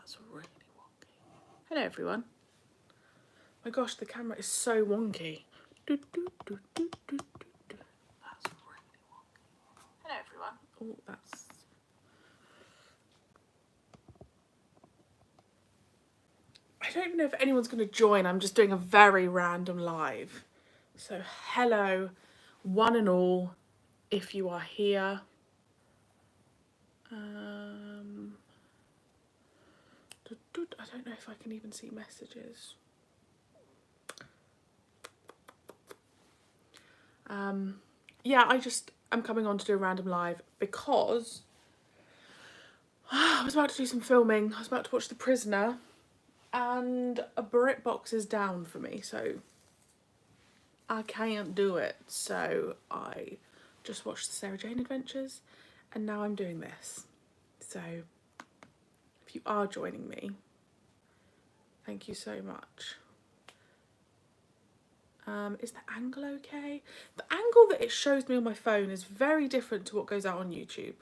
That's really wonky. Hello everyone. My gosh, the camera is so wonky. That's really wonky. Hello everyone. Oh, that's... I don't even know if anyone's going to join. I'm just doing a very random live. So hello, one and all, if you are here. I don't know if I can even see messages. Yeah, I'm coming on to do a random live because I was about to do some filming. I was about to watch The Prisoner and a BritBox is down for me, so I can't do it. So I just watched the Sarah Jane Adventures and now I'm doing this. So if you are joining me, thank you so much. Is the angle okay? The angle that it shows me on my phone is very different to what goes out on YouTube,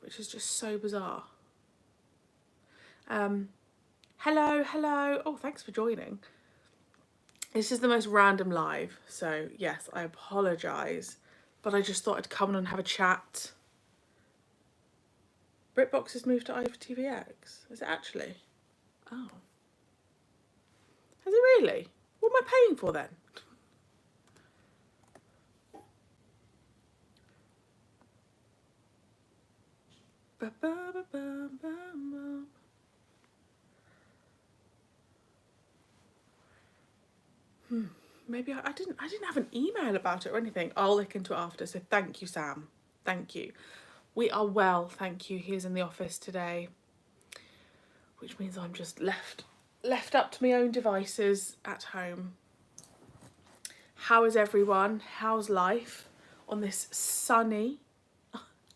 which is just so bizarre. Hello. Oh, thanks for joining. This is the most random live, so yes, I apologise, but I just thought I'd come on and have a chat. BritBox has moved to ITVX. Is it actually? Oh. Has it really? What am I paying for then? Maybe I didn't have an email about it or anything. I'll look into it after. So thank you, Sam. Thank you. We are well, thank you. He's in the office today, which means I'm just left up to my own devices at home. How is everyone? How's life on this sunny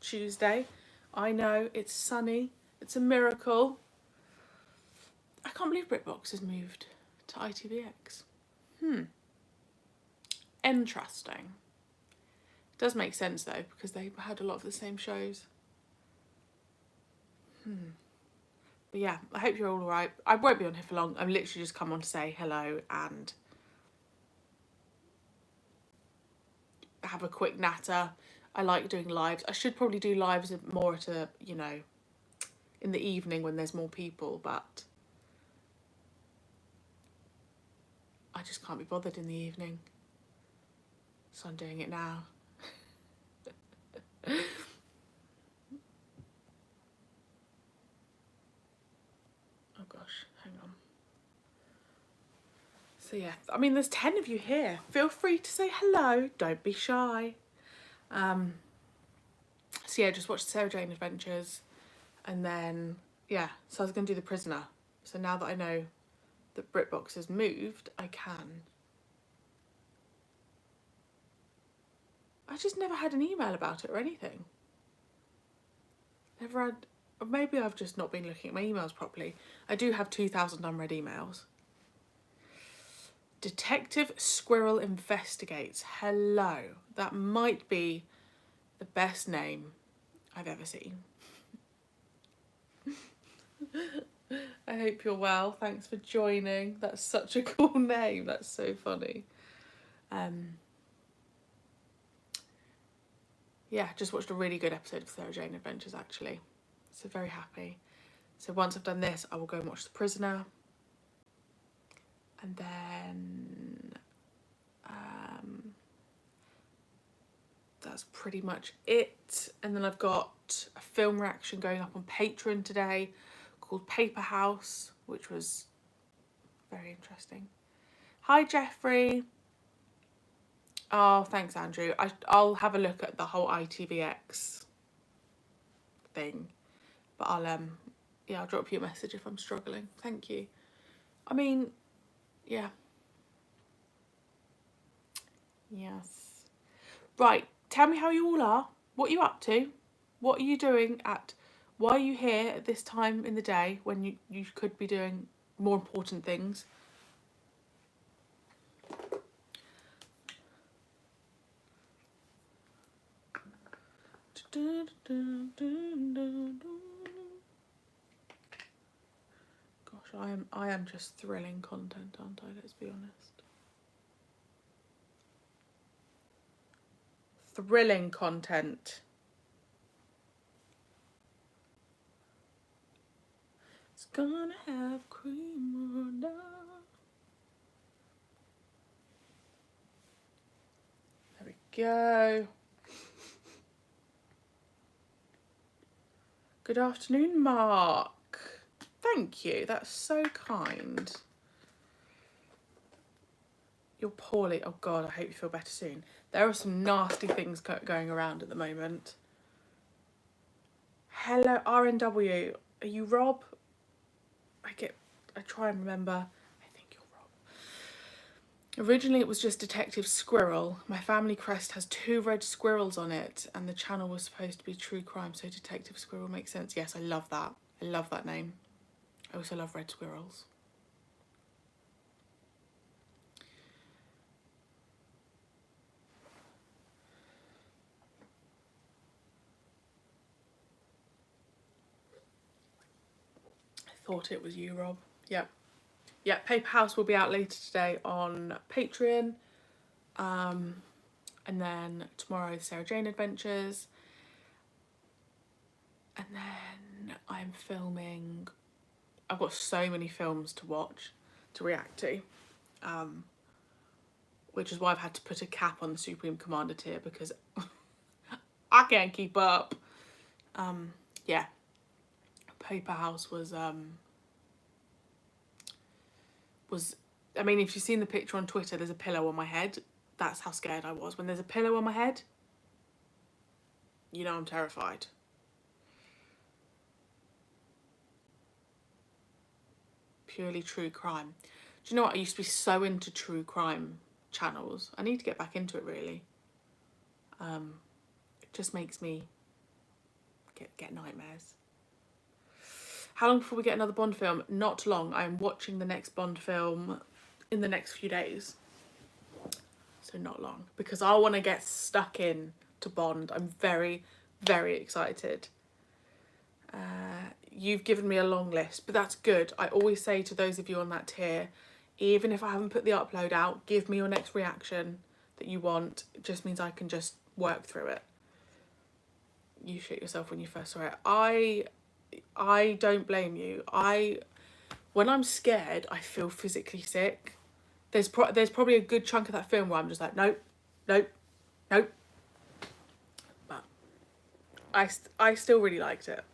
Tuesday? I know, it's sunny. It's a miracle. I can't believe BritBox has moved to ITVX. Interesting. Does make sense though, because they had a lot of the same shows. But yeah, I hope you're all right. I won't be on here for long. I'm literally just come on to say hello and have a quick natter. I like doing lives. I should probably do lives more at a, you know, in the evening when there's more people, but I just can't be bothered in the evening. So I'm doing it now. Oh gosh, hang on. So yeah, I mean, there's 10 of you here. Feel free to say hello. Don't be shy. So yeah, just watch the Sarah Jane Adventures. And then, yeah, so I was going to do The Prisoner. So now that I know that BritBox has moved, I can. I just never had an email about it or anything. Never had, or maybe I've just not been looking at my emails properly. I do have 2,000 unread emails. Detective Squirrel Investigates. Hello. That might be the best name I've ever seen. I hope you're well. Thanks for joining. That's such a cool name. That's so funny. Yeah, just watched a really good episode of Sarah Jane Adventures actually. So very happy. So once I've done this, I will go and watch The Prisoner. And then that's pretty much it. And then I've got a film reaction going up on Patreon today called Paper House, which was very interesting. Hi, Jeffrey. Oh, thanks, Andrew. I'll have a look at the whole ITVX thing. But I'll drop you a message if I'm struggling. Thank you. I mean, yeah. Yes. Right, tell me how you all are. What are you up to? What are you doing why are you here at this time in the day when you could be doing more important things? I am just thrilling content, aren't I? Let's be honest. Thrilling content. It's gonna have cream or not. There we go. Good afternoon, Mark. Thank you. That's so kind. You're poorly. Oh God, I hope you feel better soon. There are some nasty things going around at the moment. Hello, RNW. Are you Rob? I try and remember. I think you're Rob. Originally it was just Detective Squirrel. My family crest has 2 red squirrels on it, and the channel was supposed to be true crime, so Detective Squirrel makes sense. Yes, I love that. I love that name. I also love red squirrels. I thought it was you, Rob. Yep. Yeah, Paper House will be out later today on Patreon. And then tomorrow, the Sarah Jane Adventures. And then I'm filming... I've got so many films to watch, to react to. Which is why I've had to put a cap on the Supreme Commander tier, because I can't keep up. Yeah. Paper House was... I mean, if you've seen the picture on Twitter, there's a pillow on my head. That's how scared I was. When there's a pillow on my head, you know I'm terrified. Purely true crime. Do you know what? I used to be so into true crime channels. I need to get back into it, really. It just makes me get nightmares. How long before we get another Bond film? Not long. I'm watching the next Bond film in the next few days. So not long. Because I want to get stuck in to Bond. I'm very, very excited. You've given me a long list, but that's good. I always say to those of you on that tier, even if I haven't put the upload out, give me your next reaction that you want. It just means I can just work through it. You shit yourself when you first saw it. I don't blame you. When I'm scared, I feel physically sick. There's probably a good chunk of that film where I'm just like, nope, nope, nope. But I still really liked it.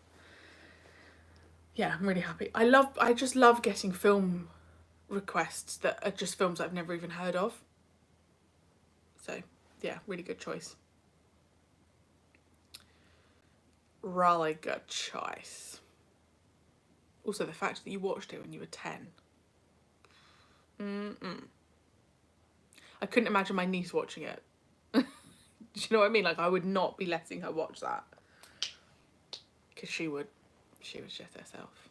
Yeah, I'm really happy. I just love getting film requests that are just films I've never even heard of. So, yeah, really good choice. Really good choice. Also, the fact that you watched it when you were 10. I couldn't imagine my niece watching it. Do you know what I mean? Like, I would not be letting her watch that. Because she would shit herself.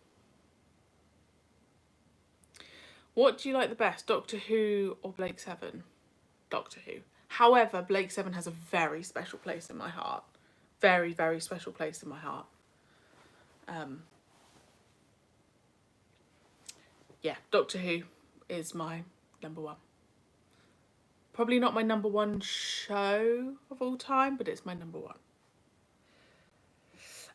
What do you like the best, Doctor Who or Blake Seven? Doctor Who. However, Blake Seven has a very special place in my heart. Very, very special place in my heart. Yeah, Doctor Who is my number one. Probably not my number one show of all time, but it's my number one.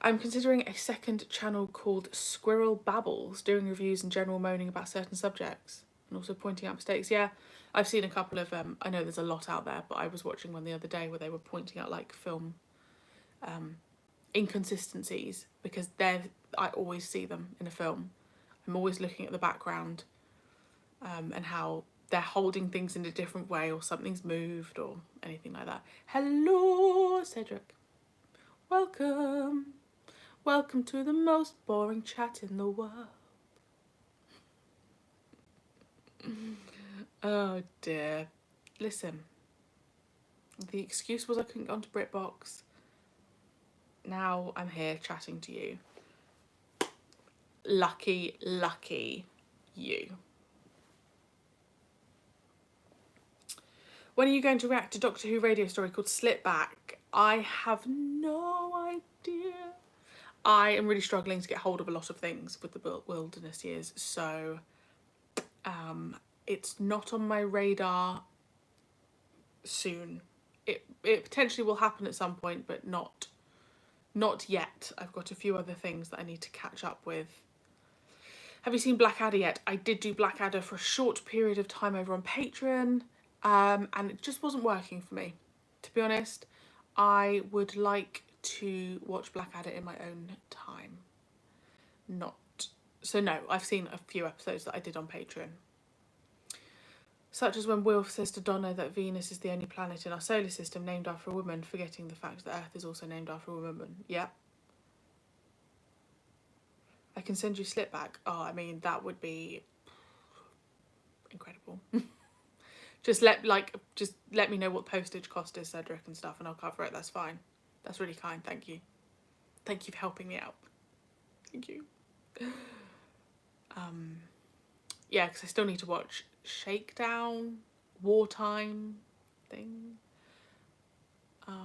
I'm considering a second channel called Squirrel Babbles, doing reviews and general moaning about certain subjects and also pointing out mistakes. Yeah, I've seen a couple of, I know there's a lot out there, but I was watching one the other day where they were pointing out like film inconsistencies, because I always see them in a film. I'm always looking at the background and how they're holding things in a different way, or something's moved or anything like that. Hello, Cedric. Welcome. Welcome to the most boring chat in the world. Oh dear. Listen. The excuse was I couldn't get onto BritBox. Now I'm here chatting to you. Lucky, lucky you. When are you going to react to Doctor Who radio story called Slip Back? I have no idea. I am really struggling to get hold of a lot of things with the wilderness years, so it's not on my radar soon. It potentially will happen at some point, but not yet. I've got a few other things that I need to catch up with. Have you seen Blackadder yet? I did do Blackadder for a short period of time over on Patreon, and it just wasn't working for me, to be honest. I would like to watch Blackadder in my own time. No, I've seen a few episodes that I did on Patreon. Such as when Wilf says to Donna that Venus is the only planet in our solar system named after a woman, forgetting the fact that Earth is also named after a woman. Yeah. I can send you slip back. Oh, I mean, that would be incredible. just let me know what postage cost is, Cedric, and stuff, and I'll cover it. That's fine. That's really kind. Thank you. Thank you for helping me out. Thank you. Yeah, because I still need to watch Shakedown, Wartime thing. I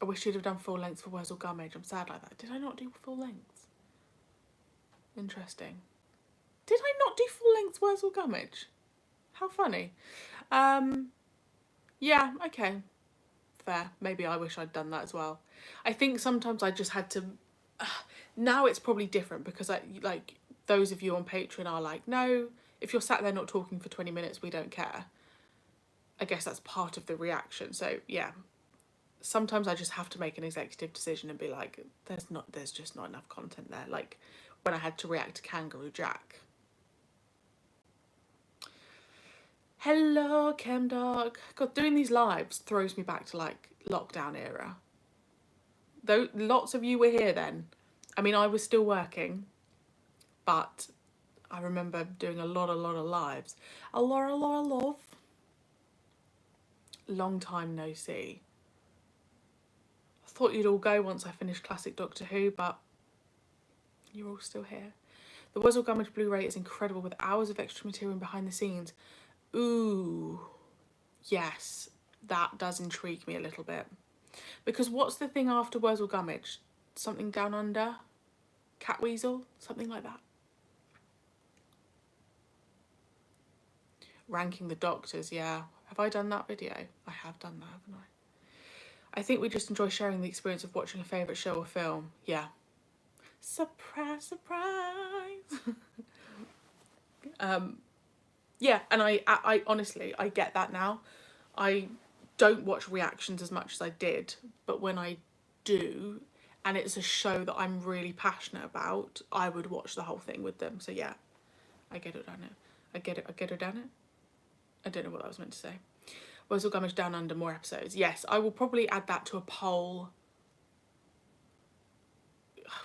wish you'd have done full length for Wurzel Gummidge. I'm sad like that. Did I not do full length? Interesting. Did I not do full length Wurzel Gummidge? How funny. Yeah, okay. Fair. Maybe I wish I'd done that as well. I think sometimes I just had to... now it's probably different because those of you on Patreon are like, no, if you're sat there not talking for 20 minutes, we don't care. I guess that's part of the reaction. So yeah, sometimes I just have to make an executive decision and be like, there's just not enough content there. Like when I had to react to Kangaroo Jack. Hello, Chemdog. God, doing these lives throws me back to like lockdown era. Though lots of you were here then. I mean, I was still working, but I remember doing a lot of lives. A lot of love. Long time no see. I thought you'd all go once I finished classic Doctor Who, but you're all still here. The Wurzel Gummidge Blu-ray is incredible with hours of extra material behind the scenes. Ooh, yes, that does intrigue me a little bit. Because what's the thing after Wurzel Gummidge? Something Down Under? Catweasel? Something like that. Ranking the Doctors, yeah. Have I done that video? I have done that, haven't I think we just enjoy sharing the experience of watching a favourite show or film. Yeah. Surprise, surprise. Yeah, and I honestly, I get that now. I don't watch reactions as much as I did, but when I do, and it's a show that I'm really passionate about, I would watch the whole thing with them. So yeah, I get it, down it. I get it, down it. I don't know what that was meant to say. Wurzel Gummidge Down Under, more episodes. Yes, I will probably add that to a poll.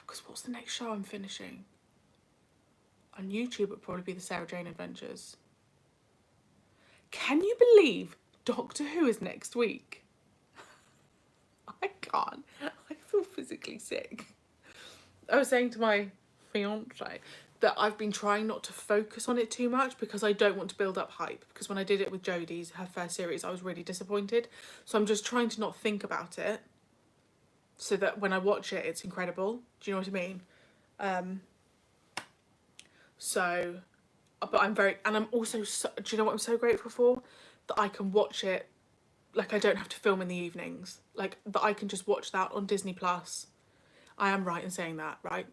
Because what's the next show I'm finishing? On YouTube, it would probably be the Sarah Jane Adventures. Can you believe Doctor Who is next week? I can't. I feel physically sick. I was saying to my fiance that I've been trying not to focus on it too much because I don't want to build up hype. Because when I did it with Jodie's, her first series, I was really disappointed. So I'm just trying to not think about it so that when I watch it, it's incredible. Do you know what I mean? But I'm also, do you know what I'm so grateful for? That I can watch it, like I don't have to film in the evenings. Like that I can just watch that on Disney Plus. I am right in saying that, right?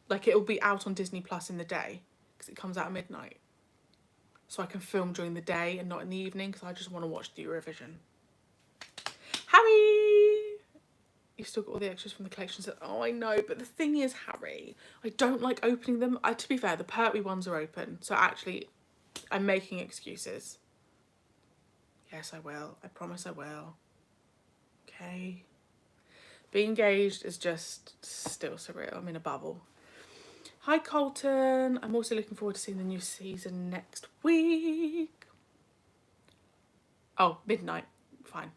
Like it'll be out on Disney Plus in the day because it comes out at midnight. So I can film during the day and not in the evening because I just want to watch the Eurovision. Harry! You've still got all the extras from the collection. So, oh, I know, but the thing is, Harry, I don't like opening them. To be fair, the Pertwee ones are open. So actually, I'm making excuses. Yes, I will. I promise I will. Okay. Being engaged is just still surreal. I'm in a bubble. Hi, Colton. I'm also looking forward to seeing the new season next week. Oh, midnight. Fine.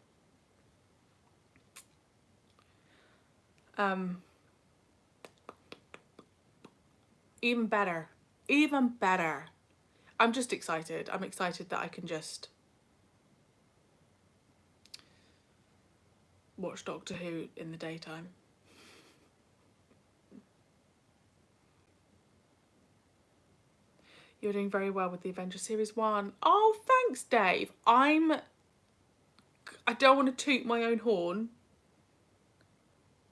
Even better. Even better. I'm just excited. I'm excited that I can just watch Doctor Who in the daytime. You're doing very well with the Avengers Series 1. Oh, thanks, Dave. I don't want to toot my own horn,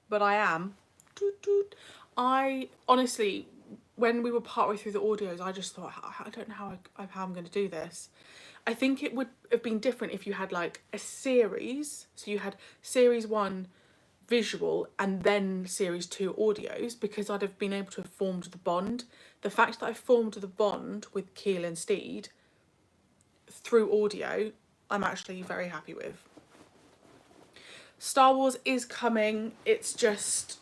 but I am. Toot, toot. I honestly, when we were partway through the audios, I just thought, I don't know how I'm going to do this. I think it would have been different if you had like a series. So you had series 1 visual and then series 2 audios, because I'd have been able to have formed the bond. The fact that I formed the bond with Keel and Steed through audio, I'm actually very happy with. Star Wars is coming. It's just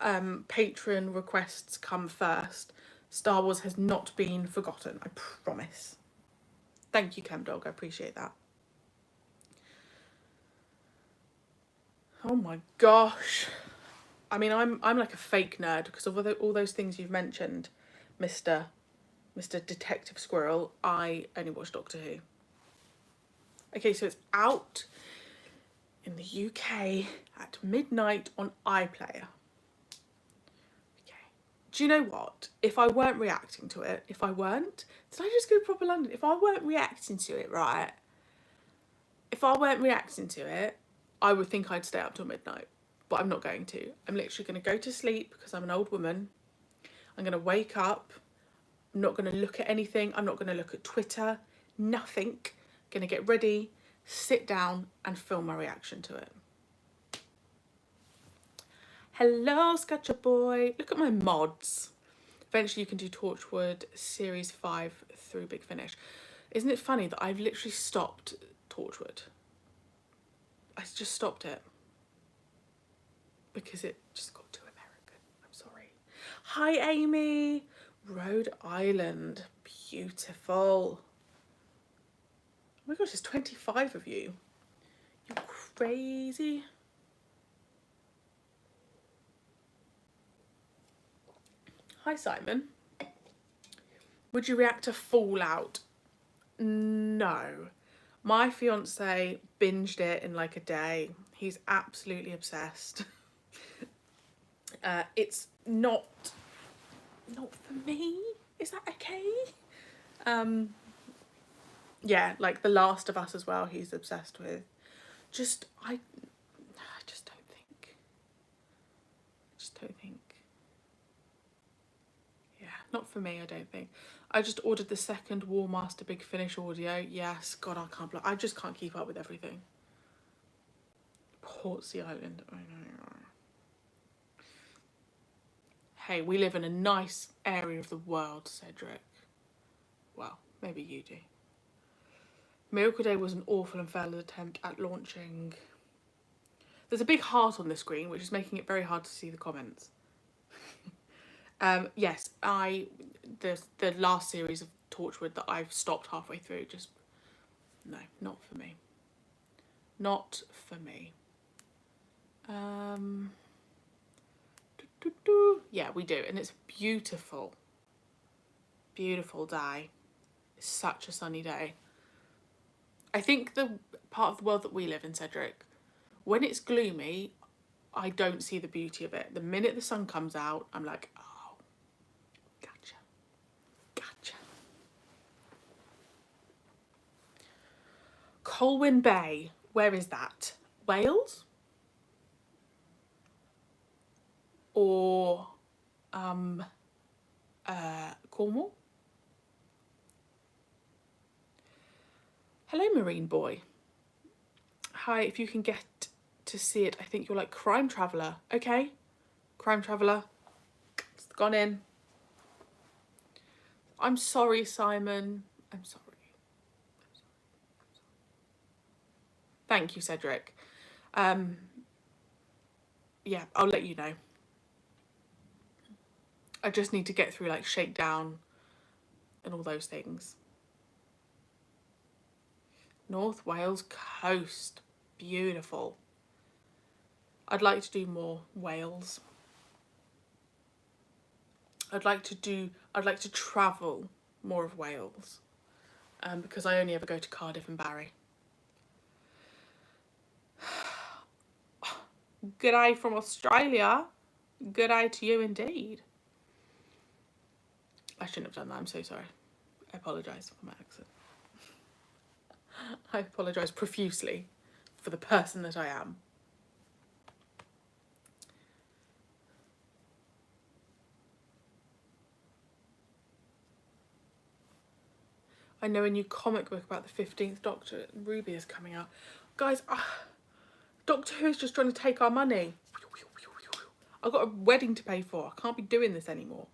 Patreon requests come first. Star Wars has not been forgotten, I promise. Thank you, Chemdog, I appreciate that. Oh my gosh. I mean, I'm like a fake nerd because of all those things you've mentioned, Mr. Detective Squirrel. I only watch Doctor Who. Okay, so it's out in the UK at midnight on iPlayer. Okay. Do you know what? If I weren't reacting to it, did I just go proper London? If I weren't reacting to it, right? If I weren't reacting to it, I would think I'd stay up till midnight. But I'm not going to. I'm literally going to go to sleep because I'm an old woman. I'm going to wake up. I'm not going to look at anything. I'm not going to look at Twitter. Nothing. I'm going to get ready, sit down and film my reaction to it. Hello, Scatcher Boy. Look at my mods. Eventually you can do Torchwood Series 5 through Big Finish. Isn't it funny that I've literally stopped Torchwood? I just stopped it. Because it just got too American. I'm sorry. Hi, Amy. Rhode Island. Beautiful. Oh my gosh, there's 25 of you. You're crazy. Hi, Simon. Would you react to Fallout? No. My fiance binged it in like a day. He's absolutely obsessed. It's not for me. Is that okay? Yeah, like The Last of Us as well. He's obsessed with. I just don't think. Yeah, not for me. I don't think. I just ordered the second War Master Big Finish audio. Yes, God, I just can't keep up with everything. Portsea Island. Oh, no. Hey, we live in a nice area of the world, Cedric. Well, maybe you do. Miracle Day was an awful and failed attempt at launching. There's a big heart on the screen, which is making it very hard to see the comments. Yes, the last series of Torchwood that I've stopped halfway through, just no, not for me. Not for me. Yeah, we do, and it's beautiful. Beautiful day. It's such a sunny day. I think the part of the world that we live in, Cedric, when it's gloomy, I don't see the beauty of it. The minute the sun comes out, I'm like, oh, gotcha. Colwyn Bay, where is that? Wales? Or Cornwall? Hello, Marine Boy. Hi, if you can get to see it, I think you're like Crime Traveller. Okay, Crime Traveller. It's gone in. I'm sorry, Simon. I'm sorry. Thank you, Cedric. Yeah, I'll let you know. I just need to get through like Shakedown and all those things. North Wales coast. Beautiful. I'd like to do more Wales. I'd like to travel more of Wales. Because I only ever go to Cardiff and Barry. Good eye from Australia. Good eye to you indeed. I shouldn't have done that. I'm so sorry. I apologise for my accent. I apologise profusely for the person that I am. I know a new comic book about the 15th Doctor. Ruby is coming out. Guys, Doctor Who's just trying to take our money. I've got a wedding to pay for. I can't be doing this anymore.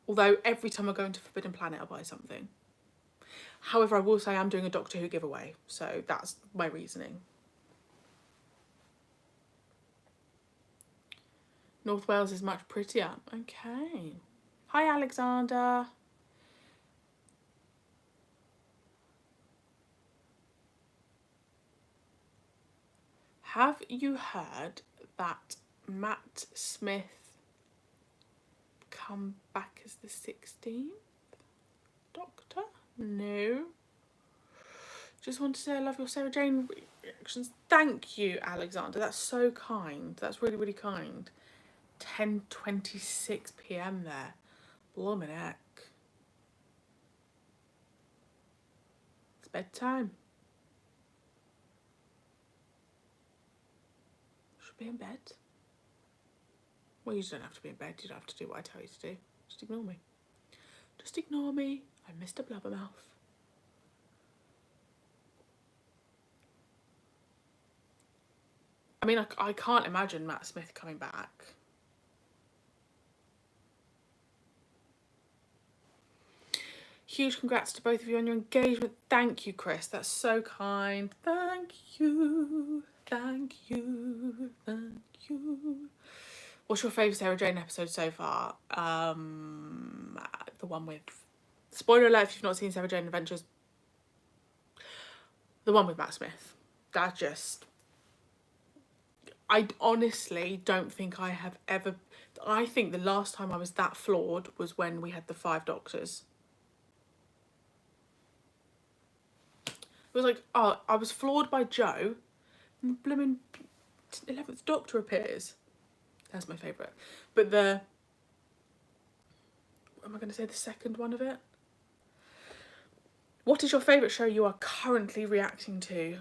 Although every time I go into Forbidden Planet, I'll buy something. However, I will say I'm doing a Doctor Who giveaway. So that's my reasoning. North Wales is much prettier. Okay. Hi, Alexander. Have you heard that Matt Smith come back as the 16th Doctor? No. Just want to say I love your Sarah Jane reactions. Thank you, Alexander. That's so kind. That's really, really kind. 10:26 p.m. there. Bloomin' heck. It's bedtime. Should be in bed. Well, you don't have to be in bed. You don't have to do what I tell you to do. Just ignore me. Just ignore me. I'm Mr. Blubbermouth. I mean, I can't imagine Matt Smith coming back. Huge congrats to both of you on your engagement. Thank you, Chris. That's so kind. Thank you. Thank you. Thank you. What's your favourite Sarah Jane episode so far? The one with... Spoiler alert if you've not seen Sarah Jane Adventures. The one with Matt Smith. That just... I honestly don't think I have ever... I think the last time I was that floored was when we had the 5 Doctors. It was like, oh, I was floored by Joe, and the blooming 11th Doctor appears. That's my favourite. But the... Am I going to say the second one of it? What is your favourite show you are currently reacting to?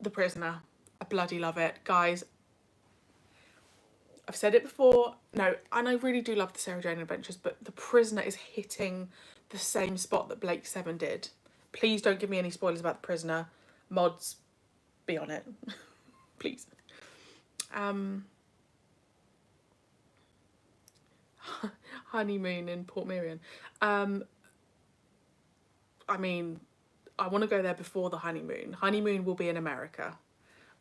The Prisoner. I bloody love it. Guys, I've said it before. No, and I really do love the Sarah Jane Adventures, but The Prisoner is hitting the same spot that Blake 7 did. Please don't give me any spoilers about The Prisoner. Mods, be on it. Please. Honeymoon in Port Merion. I mean, I want to go there before the honeymoon. Honeymoon will be in America.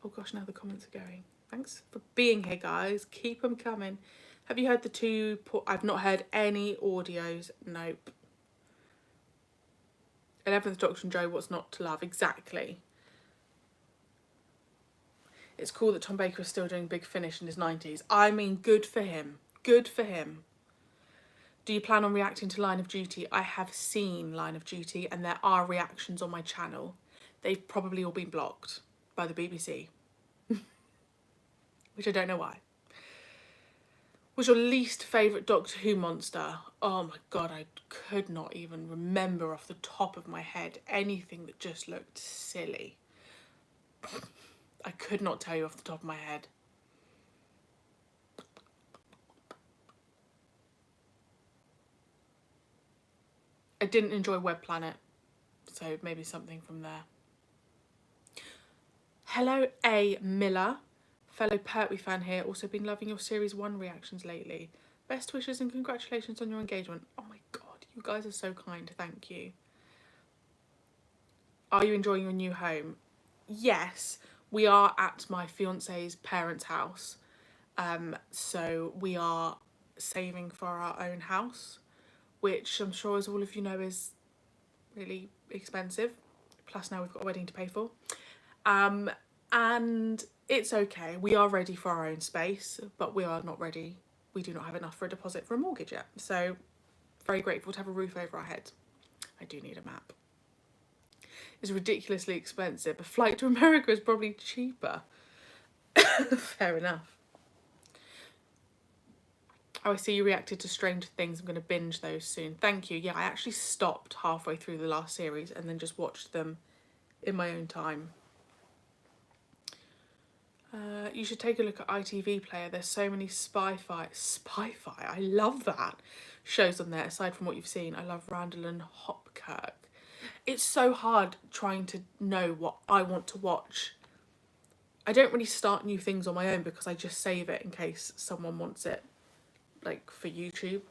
Oh gosh, now the comments are going. Thanks for being here, guys. Keep them coming. Have you heard the 2... I've not heard any audios. Nope. 11th Doctor and Joe, what's not to love? Exactly. It's cool that Tom Baker is still doing Big Finish in his 90s. I mean, good for him. Good for him. Do you plan on reacting to Line of Duty? I have seen Line of Duty and there are reactions on my channel. They've probably all been blocked by the BBC. Which I don't know why. What's your least favourite Doctor Who monster? Oh my god, I could not even remember off the top of my head anything that just looked silly. I could not tell you off the top of my head. I didn't enjoy Web Planet, so maybe something from there. Hello A. Miller, fellow Pertwee fan here, also been loving your Series 1 reactions lately. Best wishes and congratulations on your engagement. Oh my god, you guys are so kind, thank you. Are you enjoying your new home? Yes, we are at my fiance's parents' house. So we are saving for our own house, which I'm sure, as all of you know, is really expensive. Plus now we've got a wedding to pay for. And it's okay. We are ready for our own space, but we are not ready. We do not have enough for a deposit for a mortgage yet. So very grateful to have a roof over our heads. I do need a map. It's ridiculously expensive. A flight to America is probably cheaper. Fair enough. Oh, I see you reacted to Stranger Things. I'm going to binge those soon. Thank you. Yeah, I actually stopped halfway through the last series and then just watched them in my own time. You should take a look at ITV Player. There's so many spy-fi, I love that, shows on there, aside from what you've seen. I love Randall and Hopkirk. It's so hard trying to know what I want to watch. I don't really start new things on my own because I just save it in case someone wants it, like for YouTube.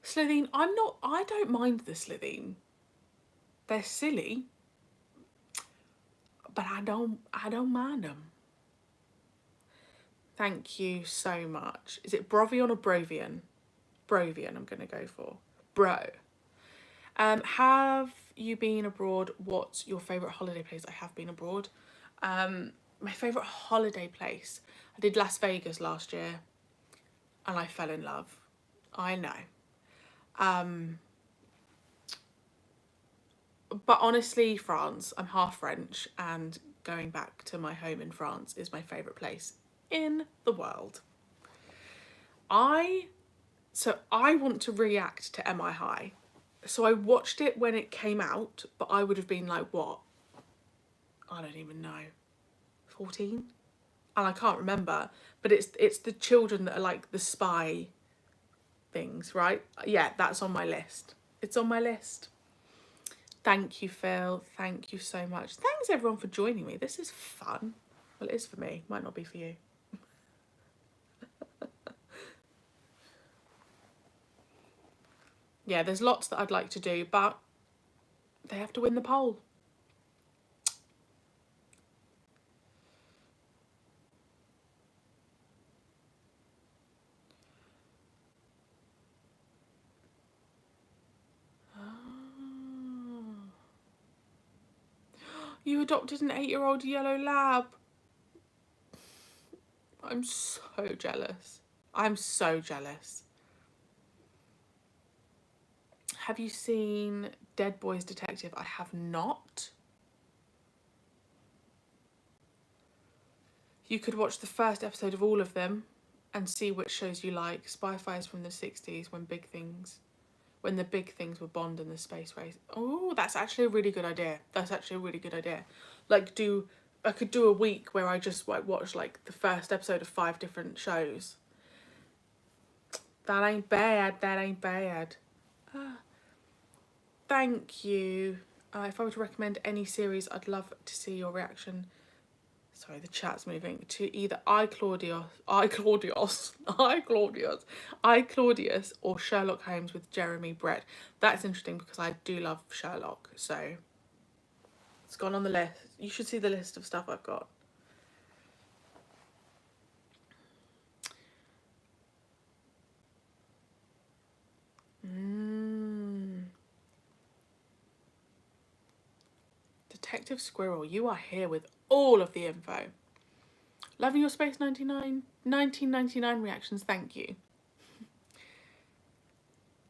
Slitheen, I don't mind the Slitheen. They're silly, but I don't mind them. Thank you so much. Is it Brovion or Brovian? Brovian I'm going to go for. Bro. Have you been abroad? What's your favourite holiday place? I have been abroad. My favourite holiday place. I did Las Vegas last year and I fell in love. I know. But honestly, France. I'm half French and going back to my home in France is my favourite place in the world. I want to react to MI High. So I watched it when it came out, but I would have been like, what? I don't even know. 14? And I can't remember. But it's the children that are like the spy things, right? Yeah, that's on my list. It's on my list. Thank you, Phil. Thank you so much. Thanks everyone for joining me. This is fun. Well, it is for me. Might not be for you. Yeah, there's lots that I'd like to do, but they have to win the poll. You adopted an 8-year-old yellow lab. I'm so jealous. I'm so jealous. Have you seen Dead Boys Detective? I have not. You could watch the first episode of all of them and see which shows you like. Spy Files from the 60s when the big things were Bond and the space race. Oh, that's actually a really good idea. Like I could do a week where I just watch like the first episode of 5 different shows. That ain't bad. Thank you. If I were to recommend any series, I'd love to see your reaction. Sorry, the chat's moving to either I Claudius, or Sherlock Holmes with Jeremy Brett. That's interesting because I do love Sherlock, so it's gone on the list. You should see the list of stuff I've got. Detective Squirrel, you are here with all of the info. Loving your Space 1999 reactions, thank you.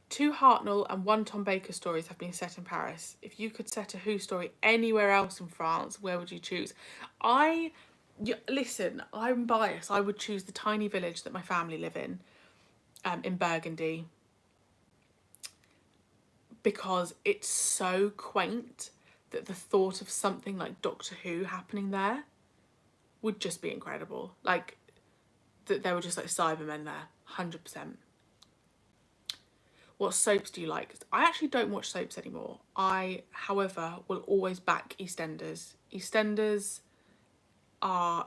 2 Hartnell and 1 Tom Baker stories have been set in Paris. If you could set a Who story anywhere else in France, where would you choose? Listen, I'm biased. I would choose the tiny village that my family live in Burgundy, because it's so quaint that the thought of something like Doctor Who happening there would just be incredible. Like, that there were just like Cybermen there, 100%. What soaps do you like? I actually don't watch soaps anymore. I, however, will always back EastEnders. EastEnders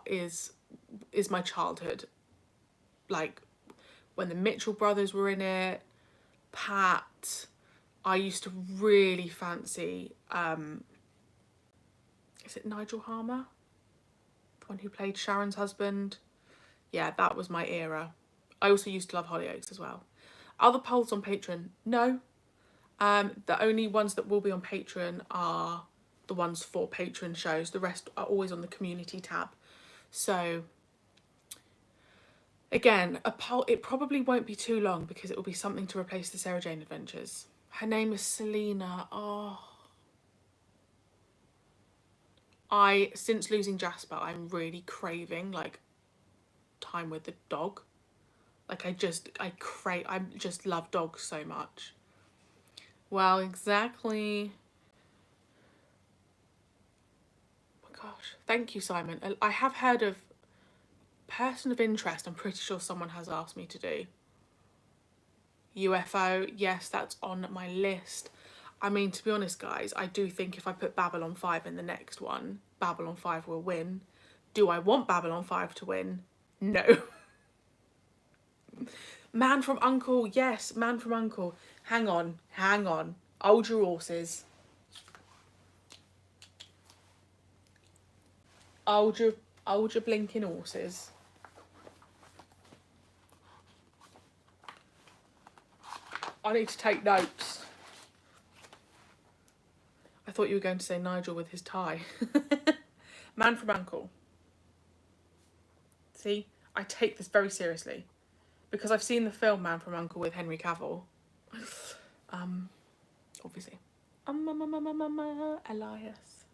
is my childhood. Like, when the Mitchell brothers were in it, Pat. I used to really fancy, is it Nigel Harmer? The one who played Sharon's husband? Yeah, that was my era. I also used to love Hollyoaks as well. Other polls on Patreon? No. The only ones that will be on Patreon are the ones for Patreon shows. The rest are always on the community tab. So, again, a poll, it probably won't be too long because it will be something to replace the Sarah Jane Adventures. Her name is Selena. Oh. Since losing Jasper, I'm really craving, like, time with the dog. Like I just love dogs so much. Well, exactly. Oh my gosh. Thank you, Simon. I have heard of Person of Interest. I'm pretty sure someone has asked me to do. UFO, yes, that's on my list. I mean, to be honest, guys, I do think if I put Babylon 5 in the next one, Babylon 5 will win. Do I want Babylon 5 to win? No. Man from Uncle, yes, Man from Uncle. Hang on. Hold your horses. Hold your blinking horses. I need to take notes. I thought you were going to say Nigel with his tie. Man from Uncle. See, I take this very seriously because I've seen the film Man from Uncle with Henry Cavill. Obviously. Elias.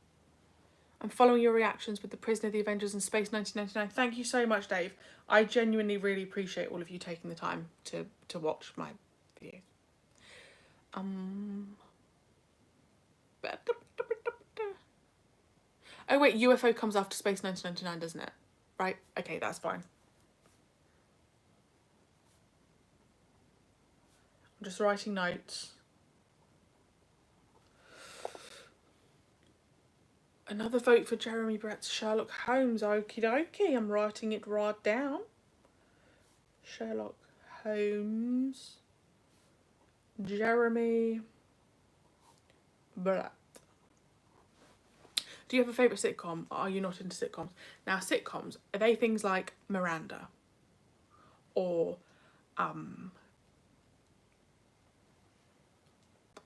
I'm following your reactions with The Prisoner of the Avengers and Space 1999. Thank you so much, Dave. I genuinely really appreciate all of you taking the time to watch my videos. Oh wait, UFO comes after Space 1999, doesn't it? Right? Okay, that's fine. I'm just writing notes. Another vote for Jeremy Brett's Sherlock Holmes. Okie dokie, I'm writing it right down. Sherlock Holmes. Jeremy Brett. Do you have a favourite sitcom? Are you not into sitcoms? Now, sitcoms, are they things like Miranda? Or,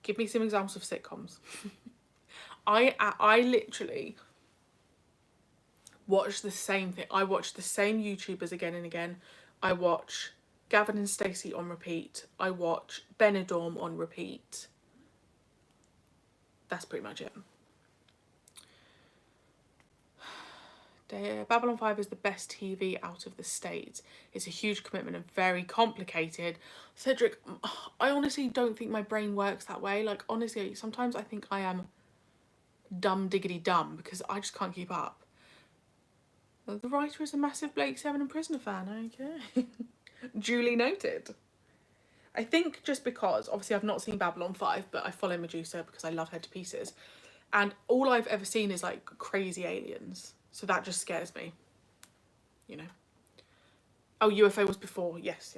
give me some examples of sitcoms. I literally watch the same thing. I watch the same YouTubers again and again. I watch Gavin and Stacey on repeat. I watch Benidorm on repeat. That's pretty much it. Babylon 5 is the best TV out of the States. It's a huge commitment and very complicated. Cedric, I honestly don't think my brain works that way. Like, honestly, sometimes I think I am dumb diggity dumb because I just can't keep up. The writer is a massive Blake Seven and Prisoner fan. Okay. Duly noted. I think just because, obviously I've not seen Babylon 5, but I follow Medusa because I love her to pieces. And all I've ever seen is like crazy aliens. So that just scares me, you know. Oh, UFO was before. Yes.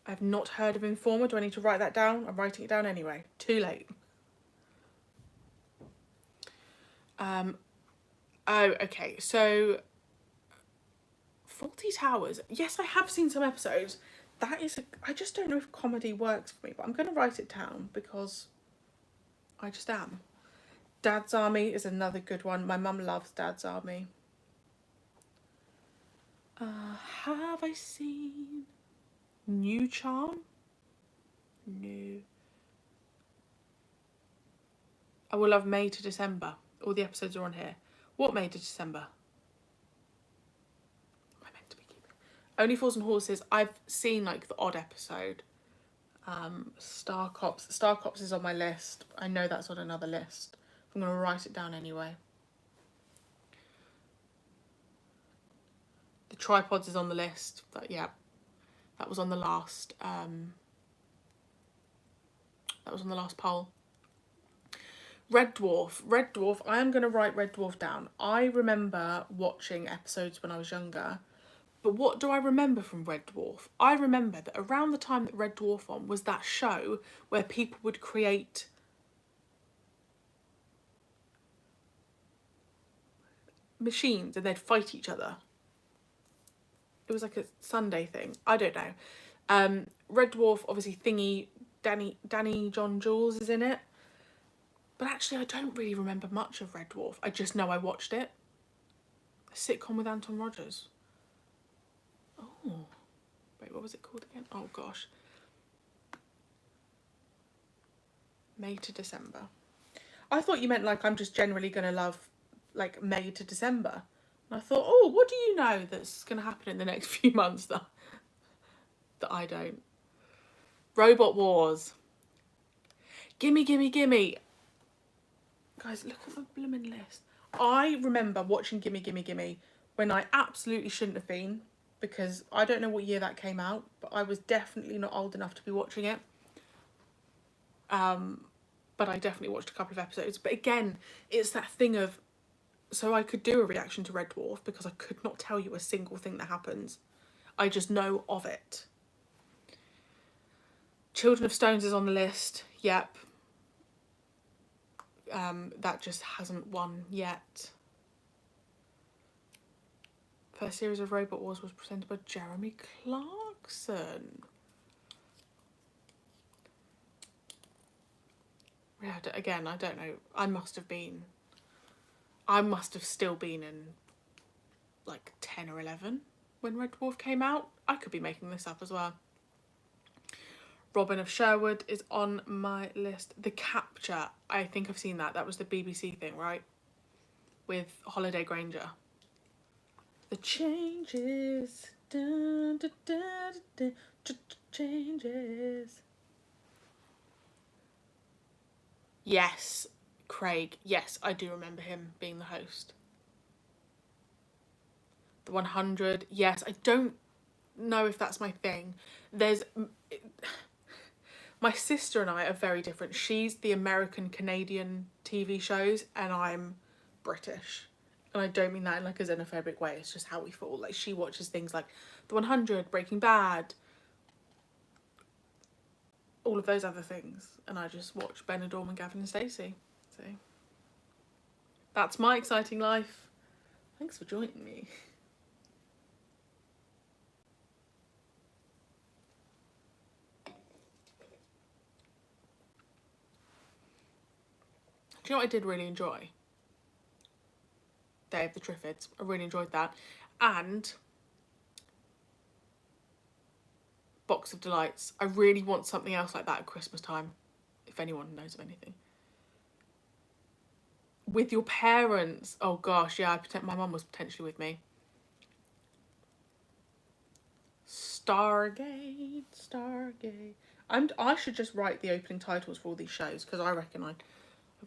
I've not heard of Informer. Do I need to write that down? I'm writing it down anyway. Too late. Oh, okay. So, Faulty Towers. Yes, I have seen some episodes. That is, I just don't know if comedy works for me, but I'm going to write it down because I just am. Dad's Army is another good one. My mum loves Dad's Army. Have I seen New Charm? No. I will love May to December. All the episodes are on here. What May to December? Am I meant to be keeping? Only Fools and Horses. I've seen like the odd episode. Star Cops. Star Cops is on my list. I know that's on another list. I'm going to write it down anyway. The Tripods is on the list. But yeah, that was on the last. That was on the last poll. Red Dwarf. Red Dwarf. I am going to write Red Dwarf down. I remember watching episodes when I was younger. But what do I remember from Red Dwarf? I remember that around the time that Red Dwarf on was that show where people would create machines and they'd fight each other. It was like a Sunday thing. I don't know. Red Dwarf, obviously thingy, Danny John Jules is in it. But actually I don't really remember much of Red Dwarf. I just know I watched it. A sitcom with Anton Rogers. Oh. Wait, what was it called again? Oh gosh. May to December. I thought you meant like I'm just generally going to love like May to December. And I thought, oh, what do you know that's going to happen in the next few months that that I don't. Robot Wars. Gimme, gimme, gimme. Guys, look at my blooming list. I remember watching Gimme, Gimme, Gimme when I absolutely shouldn't have been, because I don't know what year that came out, but I was definitely not old enough to be watching it. But I definitely watched a couple of episodes. But again, it's that thing of, so I could do a reaction to Red Dwarf because I could not tell you a single thing that happens. I just know of it. Children of Stones is on the list. Yep. That just hasn't won yet. First series of Robot Wars was presented by Jeremy Clarkson. Yeah, again, I don't know. I must have still been in like 10 or 11 when Red Dwarf came out. I could be making this up as well. Robin of Sherwood is on my list. The Capture, I think I've seen that. That was the BBC thing, right? With Holiday Granger. The changes. Dun, dun, dun, dun, dun, changes. Yes, Craig. Yes, I do remember him being the host. The 100. Yes, I don't know if that's my thing. My sister and I are very different. She's the American Canadian TV shows and I'm British. And I don't mean that in like a xenophobic way. It's just how we fall. Like, she watches things like The 100, Breaking Bad, all of those other things. And I just watch Benidorm and Gavin and Stacey. So that's my exciting life. Thanks for joining me. Do you know what I did really enjoy? Day of the Triffids. I really enjoyed that. And Box of Delights. I really want something else like that at Christmas time, if anyone knows of anything. With your parents. Oh gosh, yeah, my mum was potentially with me. Stargate. I should just write the opening titles for all these shows, because I reckon I've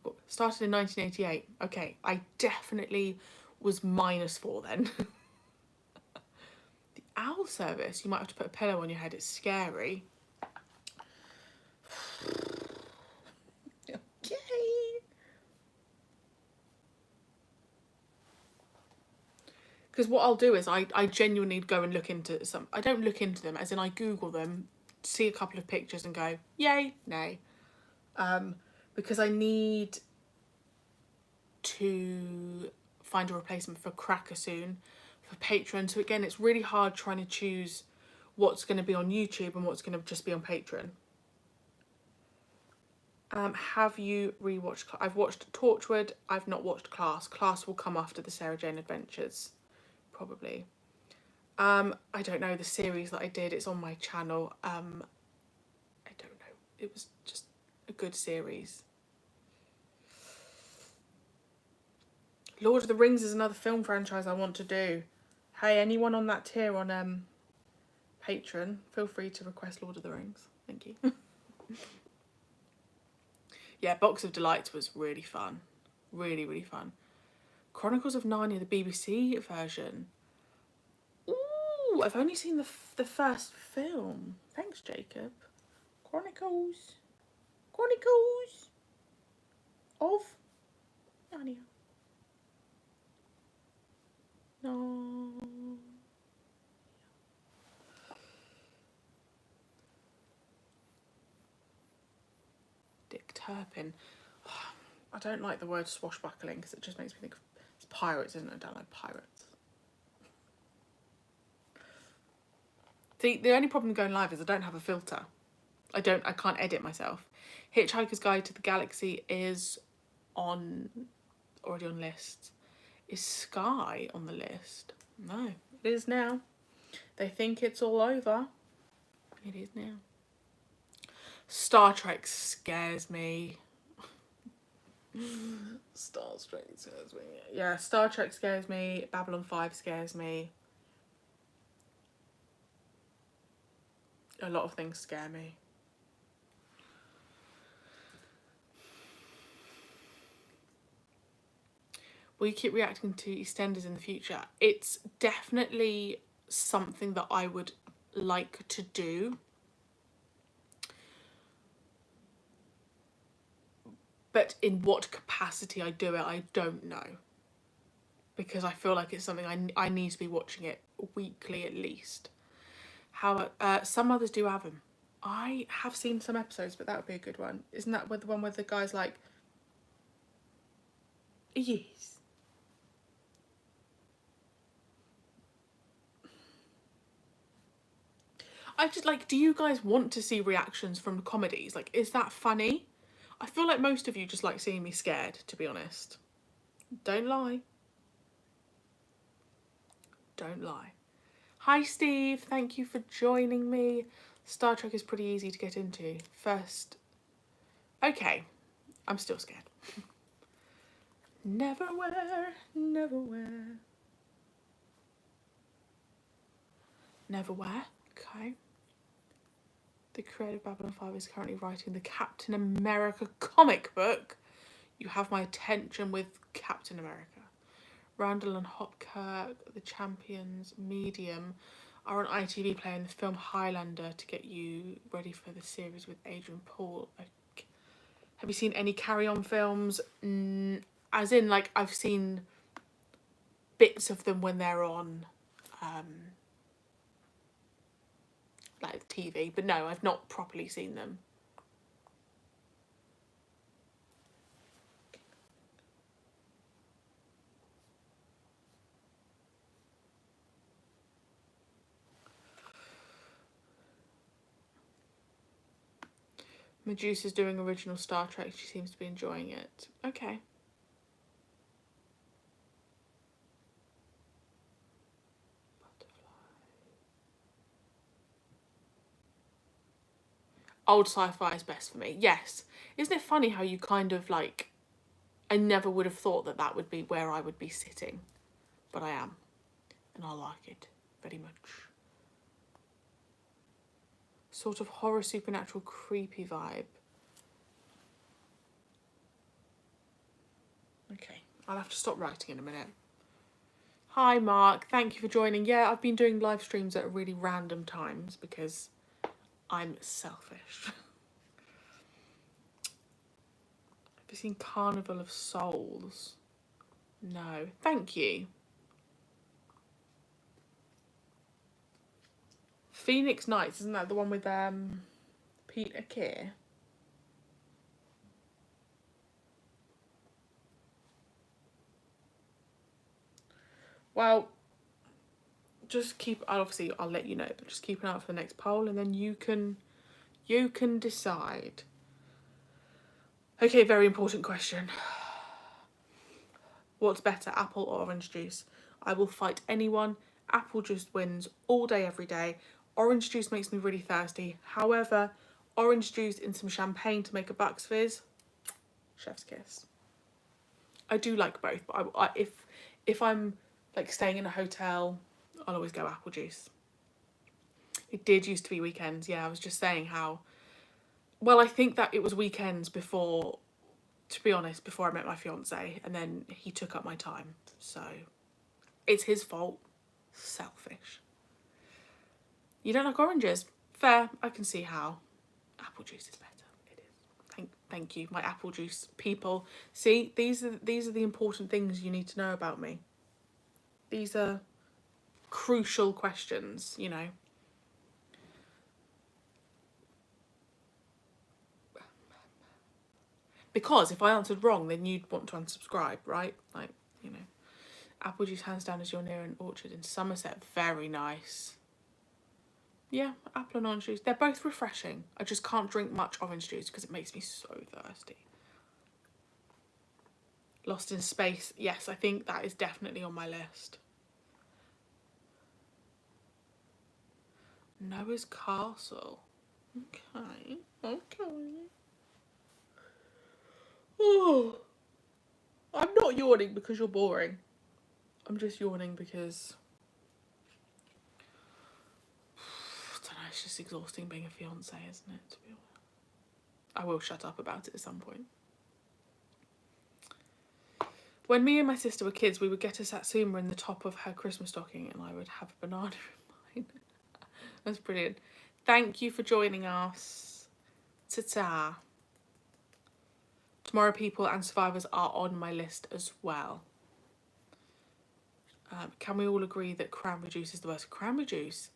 got started in 1988. Okay, I definitely was -4 then. The Owl Service. You might have to put a pillow on your head. It's scary. Okay. Because what I'll do is I genuinely go and look into some. I don't look into them, as in I Google them, see a couple of pictures and go, yay, nay. Because I need to find a replacement for Cracker soon for Patreon. So again, it's really hard trying to choose what's going to be on YouTube and what's going to just be on Patreon. Have you rewatched? I've watched Torchwood. I've not watched Class. Class will come after the Sarah Jane Adventures, probably. I don't know the series that I did. It's on my channel. I don't know. It was just a good series. Lord of the Rings is another film franchise I want to do. Hey, anyone on that tier on Patreon, feel free to request Lord of the Rings. Thank you. Yeah, Box of Delights was really fun. Really, really fun. Chronicles of Narnia, the BBC version. Ooh, I've only seen the first film. Thanks, Jacob. Chronicles of Narnia. No. Dick Turpin. I don't like the word swashbuckling because it just makes me think of it's pirates, isn't it? I don't like pirates. See, the only problem going live is I don't have a filter. I can't edit myself. Hitchhiker's Guide to the Galaxy is already on lists. Is Sky on the list? No, it is now. They think it's all over. It is now. Star Trek scares me. Star Trek scares me. Yeah, Star Trek scares me. Babylon 5 scares me. A lot of things scare me. Will you keep reacting to EastEnders in the future? It's definitely something that I would like to do. But in what capacity I do it, I don't know. Because I feel like it's something I need to be watching it weekly at least. How some others do have them. I have seen some episodes, but that would be a good one. Isn't that the one where the guy's like, yes. I just like, do you guys want to see reactions from comedies? Like, is that funny? I feel like most of you just like seeing me scared, to be honest. Don't lie. Don't lie. Hi, Steve. Thank you for joining me. Star Trek is pretty easy to get into. First... Okay. I'm still scared. Neverwhere, neverwhere. Neverwhere. Okay. The creator of Babylon 5 is currently writing the Captain America comic book. You have my attention with Captain America. Randall and Hopkirk, the champions, Medium, are on ITV playing the film Highlander to get you ready for the series with Adrian Paul. Have you seen any Carry On films? As in, like, I've seen bits of them when they're on, like, TV. But no, I've not properly seen them. Medusa's doing original Star Trek. She seems to be enjoying it. Okay. Old sci-fi is best for me. Yes. Isn't it funny how you kind of like... I never would have thought that that would be where I would be sitting. But I am. And I like it very much. Sort of horror, supernatural, creepy vibe. Okay, I'll have to stop writing in a minute. Hi, Mark. Thank you for joining. Yeah, I've been doing live streams at really random times because I'm selfish. Have you seen Carnival of Souls? No. Thank you. Phoenix Nights, isn't that the one with Peter Keir? Well, just keep... Obviously, I'll let you know, but just keep an eye out for the next poll, and then you can decide. Okay, very important question. What's better, apple or orange juice? I will fight anyone. Apple juice wins all day, every day. Orange juice makes me really thirsty. However, orange juice in some champagne to make a Bucks Fizz, chef's kiss. I do like both, but if I'm like staying in a hotel, I'll always go apple juice. It did used to be weekends. Yeah, I was just saying how... Well, I think that it was weekends before, to be honest, before I met my fiance, and then he took up my time. So it's his fault. Selfish. You don't like oranges? Fair. I can see how. Apple juice is better. It is. Thank you, my apple juice people. See, these are the important things you need to know about me. These are crucial questions, you know. Because if I answered wrong, then you'd want to unsubscribe, right? Like, you know. Apple juice hands down as you're near an orchard in Somerset. Very nice. Yeah, apple and orange juice. They're both refreshing. I just can't drink much orange juice because it makes me so thirsty. Lost in Space. Yes, I think that is definitely on my list. Noah's Castle. Okay. Oh, I'm not yawning because you're boring. I'm just yawning because... I don't know. it's just exhausting being a fiance, isn't it? To be honest, I will shut up about it at some point. When me and my sister were kids, we would get a satsuma in the top of her Christmas stocking, and I would have a banana in mine. That's brilliant. Thank you for joining us. Ta-ta. Tomorrow People and Survivors are on my list as well. Can we all agree that cranberry juice is the worst? Cranberry juice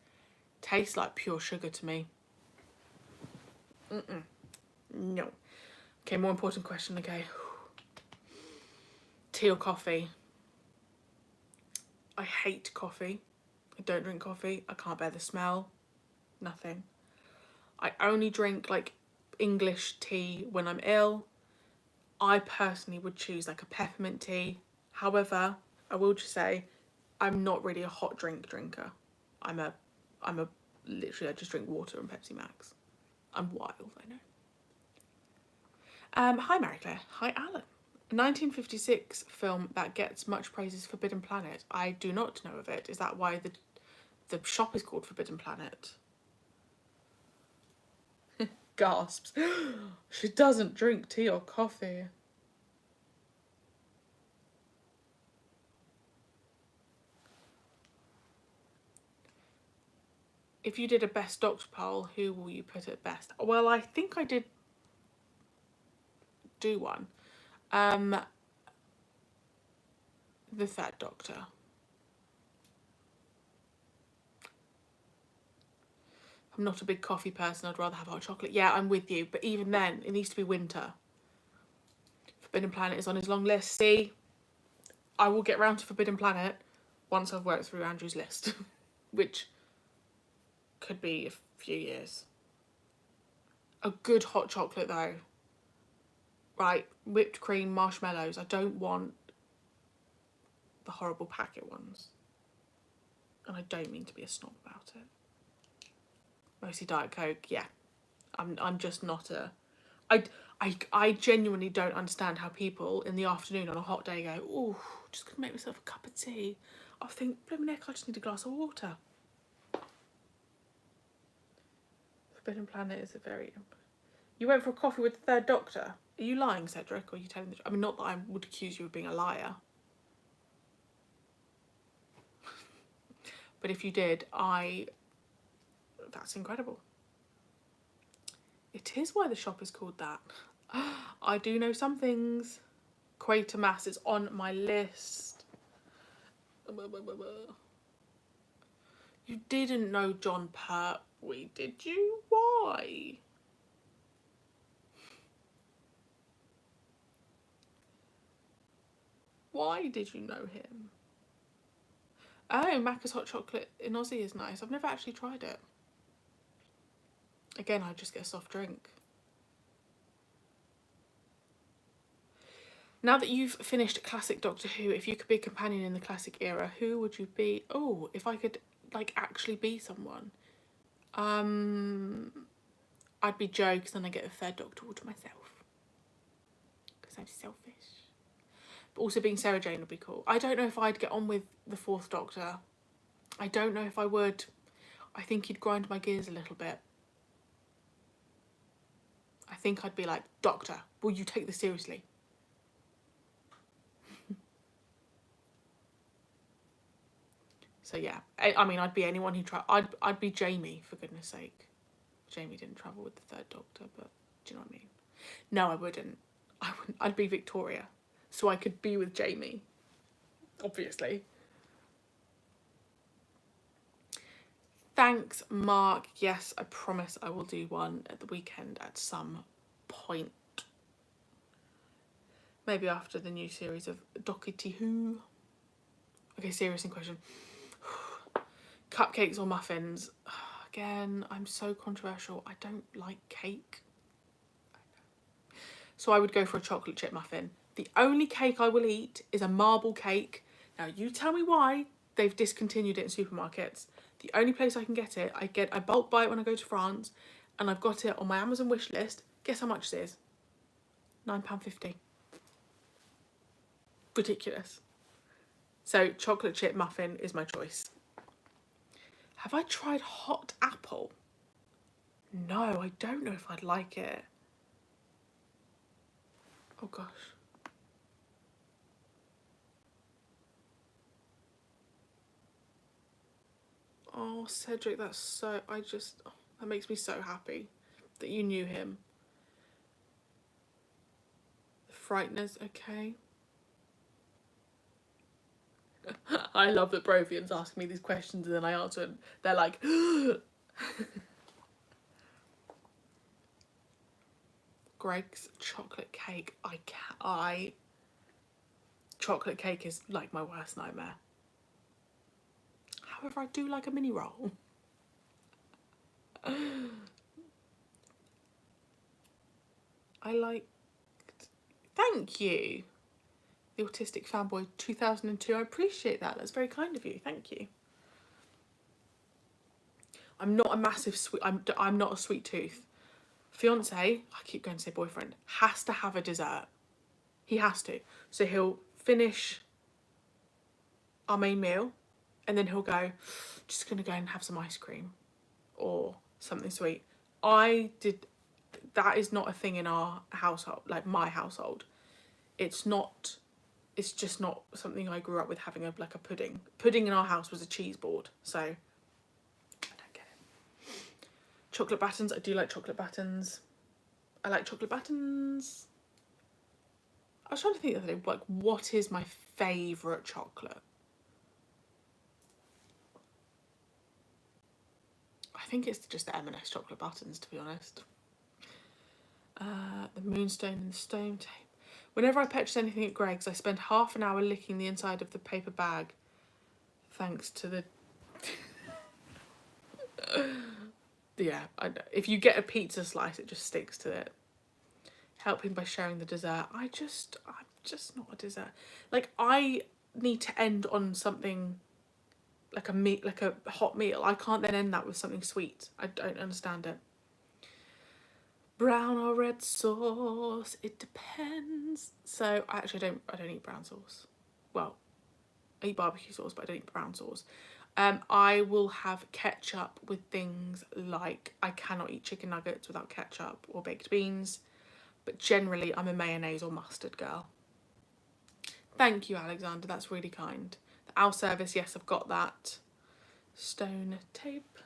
tastes like pure sugar to me. No. Okay, more important question, okay. Tea or coffee? I hate coffee. I don't drink coffee. I can't bear the smell. Nothing. I only drink like English tea when I'm ill. I personally would choose like a peppermint tea. However, I will just say I'm not really a hot drink drinker. I'm a literally I just drink water and Pepsi Max. I'm wild, I know. Hi Marie-Clare. Hi Alan. A 1956 film that gets much praise is Forbidden Planet. I do not know of it. Is that why the shop is called Forbidden Planet? Gasps. She doesn't drink tea or coffee. If you did a best doctor poll, who will you put at best? Well, I think I did do one. The Third Doctor. I'm not a big coffee person. I'd rather have hot chocolate. Yeah, I'm with you. But even then, it needs to be winter. Forbidden Planet is on his long list. See, I will get round to Forbidden Planet once I've worked through Andrew's list, which could be a few years. A good hot chocolate though. Right, whipped cream, marshmallows. I don't want the horrible packet ones. And I don't mean to be a snob about it. Mostly Diet Coke, yeah. I'm just not a... I genuinely don't understand how people in the afternoon on a hot day go, oh, just gonna make myself a cup of tea. I think, blooming heck, I just need a glass of water. Forbidden Planet is a very... You went for a coffee with the Third Doctor? Are you lying, Cedric, or are you telling the truth? I mean, not that I would accuse you of being a liar. But if you did, that's incredible. It is why the shop is called that. I do know some things. Quatermass is on my list. You didn't know John Pertwee, did you? Why? Why did you know him? Oh, Macca's hot chocolate in Aussie is nice. I've never actually tried it. Again, I just get a soft drink. Now that you've finished classic Doctor Who, if you could be a companion in the classic era, who would you be? Oh, if I could like actually be someone. I'd be Jo, because then I get the Third Doctor all to myself. Because I'm selfish. But also being Sarah Jane would be cool. I don't know if I'd get on with the Fourth Doctor. I don't know if I would. I think he'd grind my gears a little bit. I think I'd be like, Doctor, will you take this seriously? So yeah, I mean, I'd be anyone who I'd be Jamie, for goodness sake. Jamie didn't travel with the Third Doctor, but do you know what I mean? No, I wouldn't. I'd be Victoria, so I could be with Jamie, obviously. Thanks, Mark. Yes, I promise I will do one at the weekend at some point. Maybe after the new series of Doctor Who. Okay, serious in question. Cupcakes or muffins? Again, I'm so controversial. I don't like cake. So I would go for a chocolate chip muffin. The only cake I will eat is a marble cake. Now you tell me why they've discontinued it in supermarkets. The only place I can get it, I bulk buy it when I go to France, and I've got it on my Amazon wish list. Guess how much it is? £9.50. Ridiculous. So chocolate chip muffin is my choice. Have I tried hot apple? No, I don't know if I'd like it. Oh gosh. Oh, Cedric, that's so, that makes me so happy that you knew him. The Frighteners, okay. I love that Brovians ask me these questions and then I answer and they're like, Greg's chocolate cake. Chocolate cake is like my worst nightmare. However, I do like a mini roll. I like. Thank you. The Autistic Fanboy 2002. I appreciate that. That's very kind of you. Thank you. I'm not a massive sweet. I'm not a sweet tooth. Fiance, I keep going to say boyfriend, has to have a dessert. He has to. So he'll finish our main meal, and then he'll go, just gonna go and have some ice cream, or something sweet. That is not a thing in our household, like my household. It's just not something I grew up with, having a pudding. Pudding in our house was a cheese board, so I don't get it. Chocolate battens, I do like chocolate battens. I like chocolate battens. I was trying to think the other day, like, what is my favourite chocolate? I think it's just the M&S chocolate buttons, to be honest. The Moonstone and the Stone Tape. Whenever I purchase anything at Greg's, I spend half an hour licking the inside of the paper bag. Thanks to the... yeah, if you get a pizza slice, it just sticks to it. Helping by sharing the dessert. I'm just not a dessert. Like, I need to end on something like a hot meal. I can't then end that with something sweet. I don't understand it. Brown or red sauce, it depends. So I don't eat brown sauce. Well, I eat barbecue sauce, but I don't eat brown sauce. I will have ketchup with things like, I cannot eat chicken nuggets without ketchup or baked beans, but generally I'm a mayonnaise or mustard girl. Thank you, Alexander, that's really kind. The owl service, yes, I've got that. Stone tape.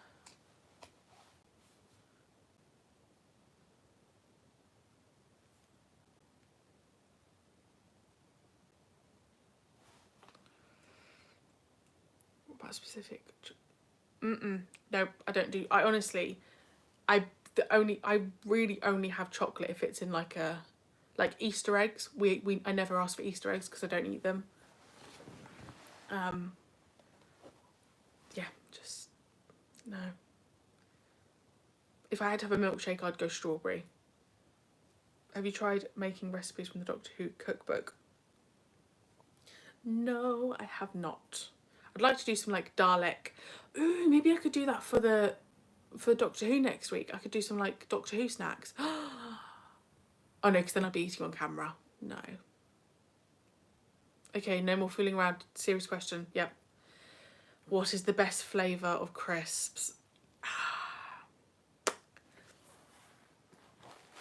What about specific? No, I don't do. I honestly, I really only have chocolate if it's in like Easter eggs. I never ask for Easter eggs because I don't eat them. Yeah, just no. If I had to have a milkshake, I'd go strawberry. Have you tried making recipes from the Doctor Who cookbook? No, I have not. I'd like to do some like Dalek. Ooh, maybe I could do that for Doctor Who next week. I could do some like Doctor Who snacks. Oh no, because then I'll be eating on camera. No. Okay, no more fooling around. Serious question. Yep. What is the best flavour of crisps?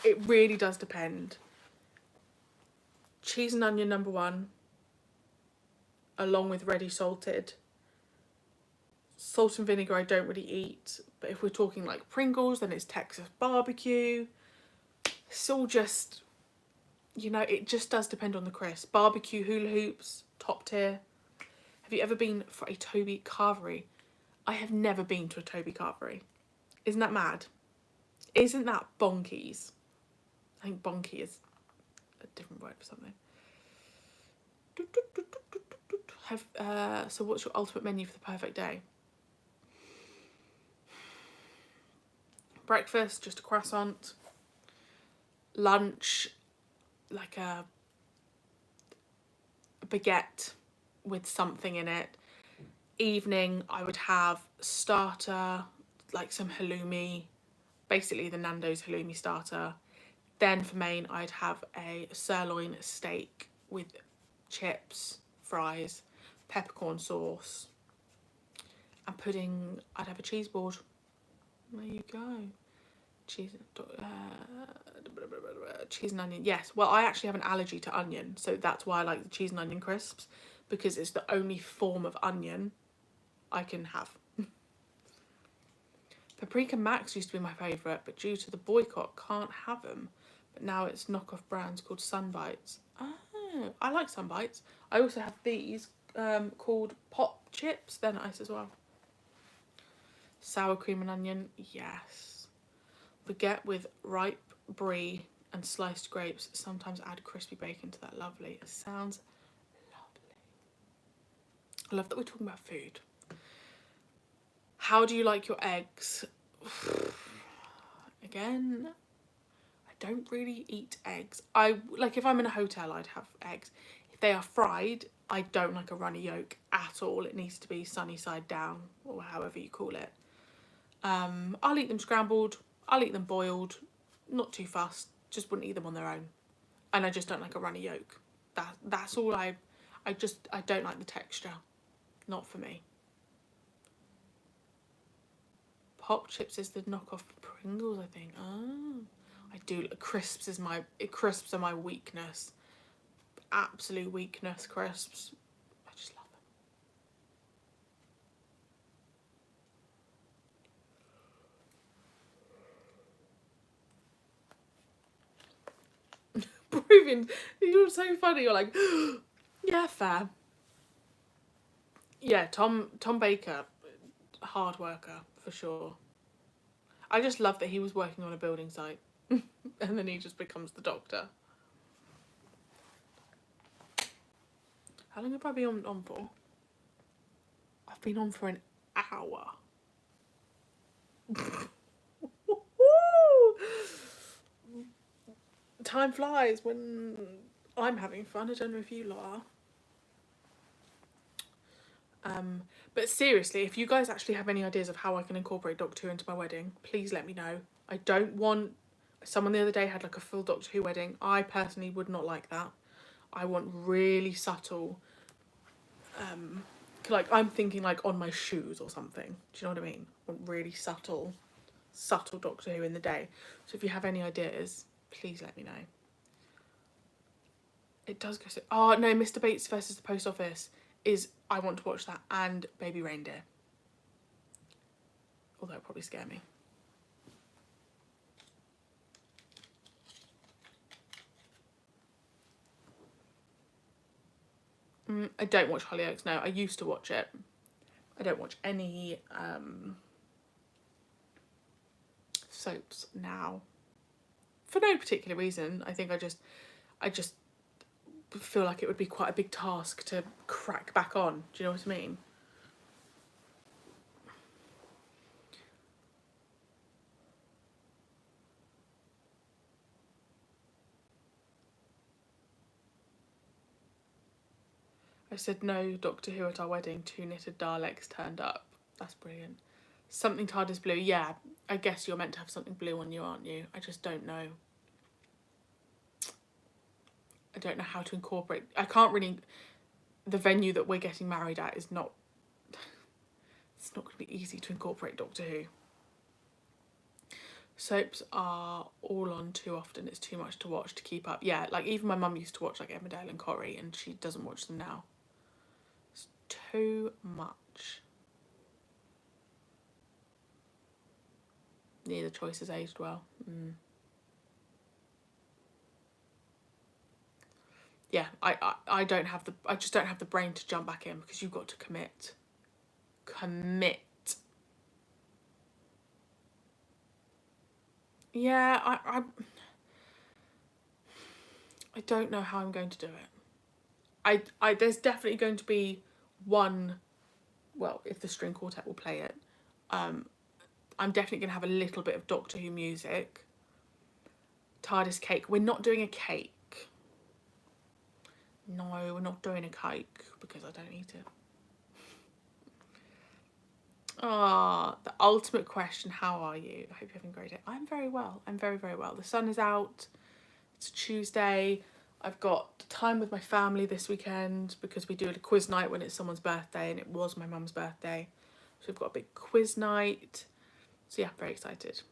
It really does depend. Cheese and onion number one, along with ready salted. Salt and vinegar I don't really eat, but if we're talking like Pringles, then it's Texas barbecue. It's all just, it just does depend on the crisp. Barbecue hula hoops, top tier. Have you ever been for a Toby Carvery? I have never been to a Toby Carvery. Isn't that mad? Isn't that bonkies? I think bonky is a different word for something. So what's your ultimate menu for the perfect day? Breakfast, just a croissant. Lunch, like a baguette with something in it. Evening, I would have starter, like some halloumi, basically the Nando's halloumi starter. Then for main, I'd have a sirloin steak with chips, fries, peppercorn sauce, and pudding. I'd have a cheese board. There you go. cheese and onion. Yes, well, I actually have an allergy to onion, so that's why I like the cheese and onion crisps, because it's the only form of onion I can have. Paprika Max used to be my favourite, but due to the boycott, can't have them. But now it's knockoff brands called Sunbites. Oh, I like Sunbites. I also have these called Pop Chips. They're nice as well. Sour cream and onion, yes. Baguette with ripe brie and sliced grapes. Sometimes add crispy bacon to that. Lovely. It sounds lovely. I love that we're talking about food. How do you like your eggs? Again, I don't really eat eggs. Like if I'm in a hotel, I'd have eggs. If they are fried, I don't like a runny yolk at all. It needs to be sunny side down, or however you call it. I'll eat them scrambled. I'll eat them boiled. Not too fussed. Just wouldn't eat them on their own. And I just don't like a runny yolk. That's all. I don't like the texture. Not for me. Pop Chips is the knockoff Pringles, I think. Oh, I do. Crisps are my weakness. Absolute weakness. Crisps. I just love them. Proving you're so funny. You're like, yeah, fair. Yeah, Tom Baker, hard worker for sure. I just love that he was working on a building site and then he just becomes the doctor. How long have I been on for? I've been on for an hour. Time flies when I'm having fun. I don't know if you lot are. But seriously, if you guys actually have any ideas of how I can incorporate Doctor Who into my wedding, please let me know. I don't want... Someone the other day had like a full Doctor Who wedding. I personally would not like that. I want really subtle... like I'm thinking like on my shoes or something. Do you know what I mean? I want really subtle Doctor Who in the day. So if you have any ideas, please let me know. It does go so... Oh no, Mr. Bates versus the Post Office is... I want to watch that, and Baby Reindeer. Although it'll probably scare me. I don't watch Hollyoaks, no. I used to watch it. I don't watch any soaps now. For no particular reason. I think I just feel like it would be quite a big task to crack back on. Do you know what I mean? I said no Doctor Who at our wedding. 2 knitted Daleks turned up. That's brilliant. Something TARDIS blue. Yeah, I guess you're meant to have something blue on you, aren't you? I just don't know. I don't know how to incorporate... I can't really... The venue that we're getting married at is not... It's not going to be easy to incorporate Doctor Who. Soaps are all on too often. It's too much to watch to keep up. Yeah, like even my mum used to watch like Emmerdale and Corrie, and she doesn't watch them now. It's too much. Neither choice has aged well. Yeah, I don't have the... I just don't have the brain to jump back in, because you've got to commit. Commit. Yeah, I don't know how I'm going to do it. There's definitely going to be one... Well, if the string quartet will play it. I'm definitely going to have a little bit of Doctor Who music. TARDIS cake. We're not doing a cake. No, we're not doing a cake because I don't eat it. Ah, the ultimate question, how are you? I hope you're having a great day. I'm very well. I'm very, very well. The sun is out. It's Tuesday. I've got time with my family this weekend because we do a quiz night when it's someone's birthday, and it was my mum's birthday. So we've got a big quiz night. So yeah, I'm very excited.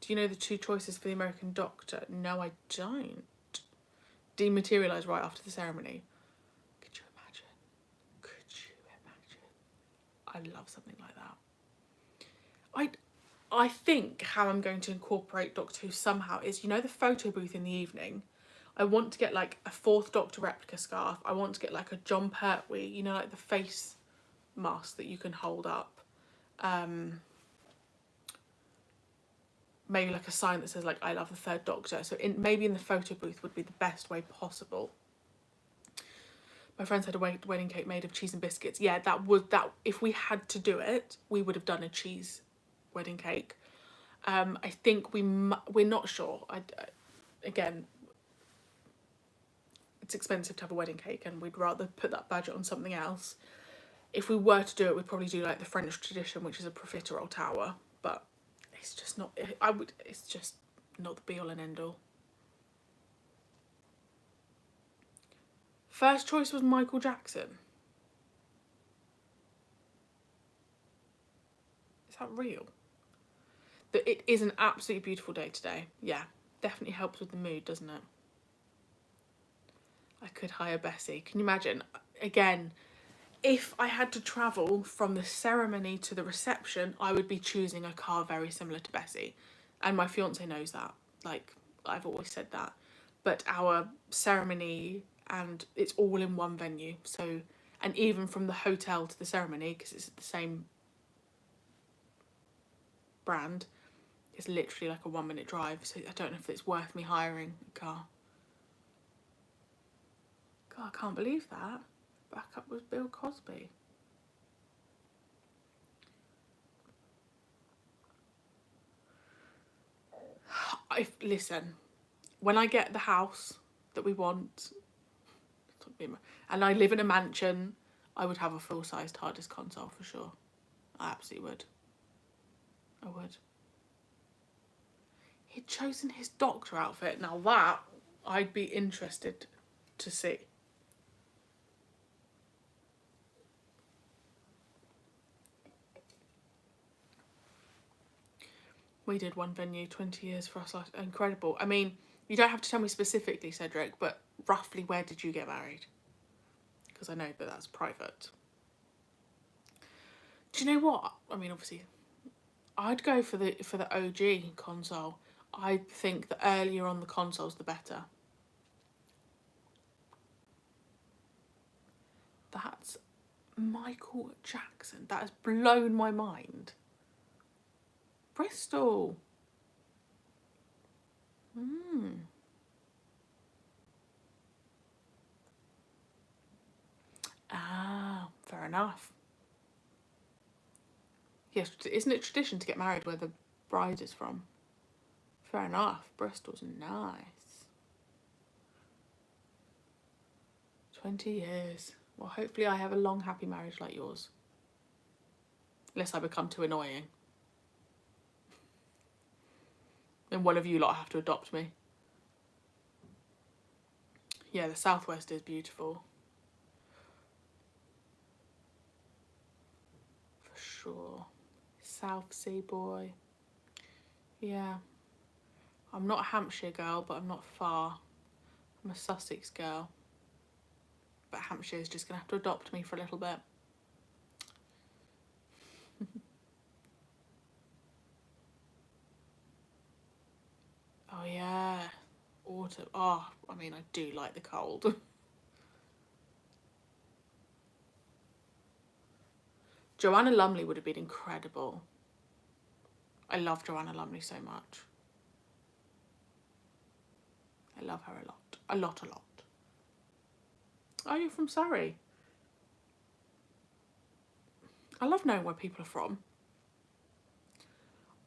Do you know the 2 choices for the American doctor? No, I don't. Dematerialise right after the ceremony. Could you imagine? Could you imagine? I'd love something like that. I think how I'm going to incorporate Doctor Who somehow is, you know, the photo booth in the evening. I want to get like a 4th Doctor replica scarf. I want to get like a John Pertwee, you know, like the face mask that you can hold up. Maybe like a sign that says like I love the 3rd Doctor. So maybe in the photo booth would be the best way possible. My friends had a wedding cake made of cheese and biscuits. Yeah, that if we had to do it, we would have done a cheese wedding cake. I think we're not sure. Again, it's expensive to have a wedding cake, and we'd rather put that budget on something else. If we were to do it, we'd probably do like the French tradition, which is a profiterole tower. But it's just not. It's just not the be all and end all. First choice was Michael Jackson. Is that real? That it is an absolutely beautiful day today. Yeah, definitely helps with the mood, doesn't it? I could hire Bessie. Can you imagine? Again, if I had to travel from the ceremony to the reception, I would be choosing a car very similar to Bessie. And my fiance knows that. Like, I've always said that. But our ceremony, and it's all in one venue. So, and even from the hotel to the ceremony, because it's the same brand, it's literally like a 1-minute drive. So I don't know if it's worth me hiring a car. God, I can't believe that. Backup was Bill Cosby. Listen, when I get the house that we want, and I live in a mansion, I would have a full-sized TARDIS console for sure. I absolutely would. I would. He'd chosen his doctor outfit. Now that I'd be interested to see. We did one venue, 20 years for us. Incredible. I mean, you don't have to tell me specifically, Cedric, but roughly where did you get married? Because I know that that's private. Do you know what? I mean, obviously, I'd go for the OG console. I think the earlier on the consoles, the better. That's Michael Jackson. That has blown my mind. Bristol. Ah, fair enough. Yes, isn't it tradition to get married where the bride is from? Fair enough. Bristol's nice. 20 years. Well, hopefully I have a long, happy marriage like yours. Unless I become too annoying. Then one of you lot have to adopt me. Yeah, the southwest is beautiful. For sure. South Sea boy. Yeah. I'm not a Hampshire girl, but I'm not far. I'm a Sussex girl. But Hampshire is just going to have to adopt me for a little bit. Oh yeah. Autumn. Oh, I mean, I do like the cold. Joanna Lumley would have been incredible. I love Joanna Lumley so much. I love her a lot. A lot. Oh, you're from Surrey? I love knowing where people are from.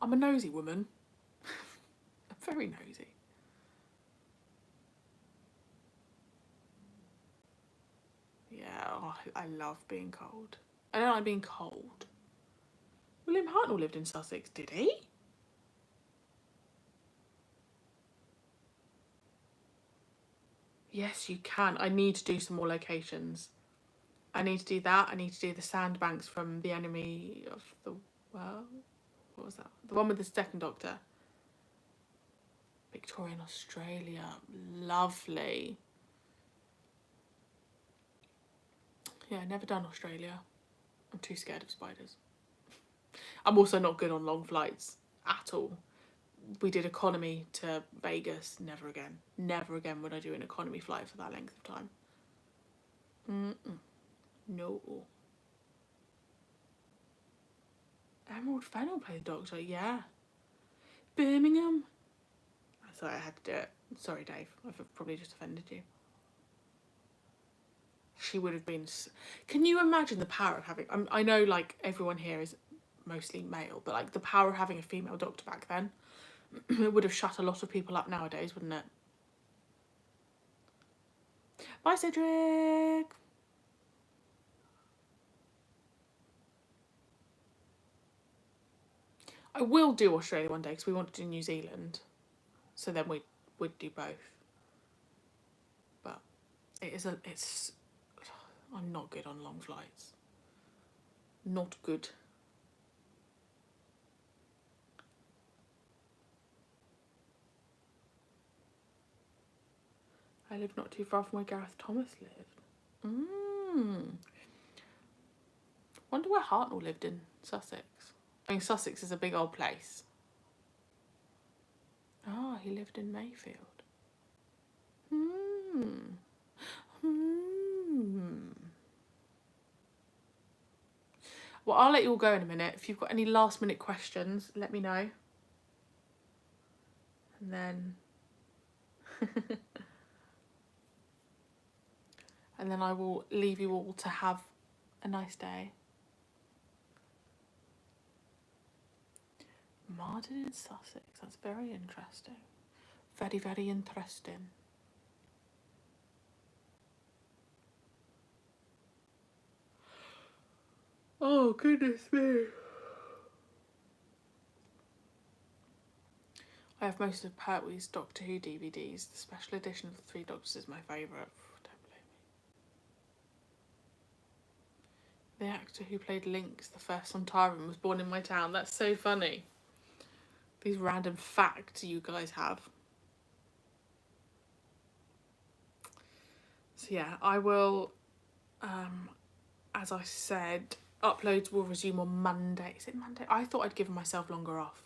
I'm a nosy woman. I'm very nosy. Yeah, oh, I love being cold. I don't like being cold. William Hartnell lived in Sussex, did he? Yes, you can. I need to do some more locations. I need to do that. I need to do the sandbanks from The Enemy of the World. What was that? The one with the second Doctor. Victoria in Australia. Lovely. Yeah, never done Australia. I'm too scared of spiders. I'm also not good on long flights at all. We did economy to Vegas. Never again. Never again would I do an economy flight for that length of time. No. Emerald Fennell played the Doctor, yeah. Birmingham. Sorry, I had to do it. Sorry, Dave. I've probably just offended you. She would have been... Can you imagine the power of having... I know, like, everyone here is mostly male, but, like, the power of having a female doctor back then, it would have shut a lot of people up nowadays, wouldn't it? Bye, Cedric! I will do Australia one day because we want to do New Zealand. So then we'd do both. But it's... I'm not good on long flights. Not good. I live not too far from where Gareth Thomas lived. Wonder where Hartnell lived in Sussex. I mean, Sussex is a big old place. Ah, he lived in Mayfield. Well, I'll let you all go in a minute. If you've got any last minute questions, let me know. And then... and then I will leave you all to have a nice day. Marden in Sussex, that's very interesting. Very, very interesting. Oh, goodness me. I have most of Pertwee's Doctor Who DVDs. The special edition of the Three Doctors is my favourite. Don't blame me. The actor who played Lynx, the first Sontaran, was born in my town. That's so funny. These random facts you guys have. So yeah, I will, as I said, uploads will resume on Monday. Is it Monday? I thought I'd given myself longer off.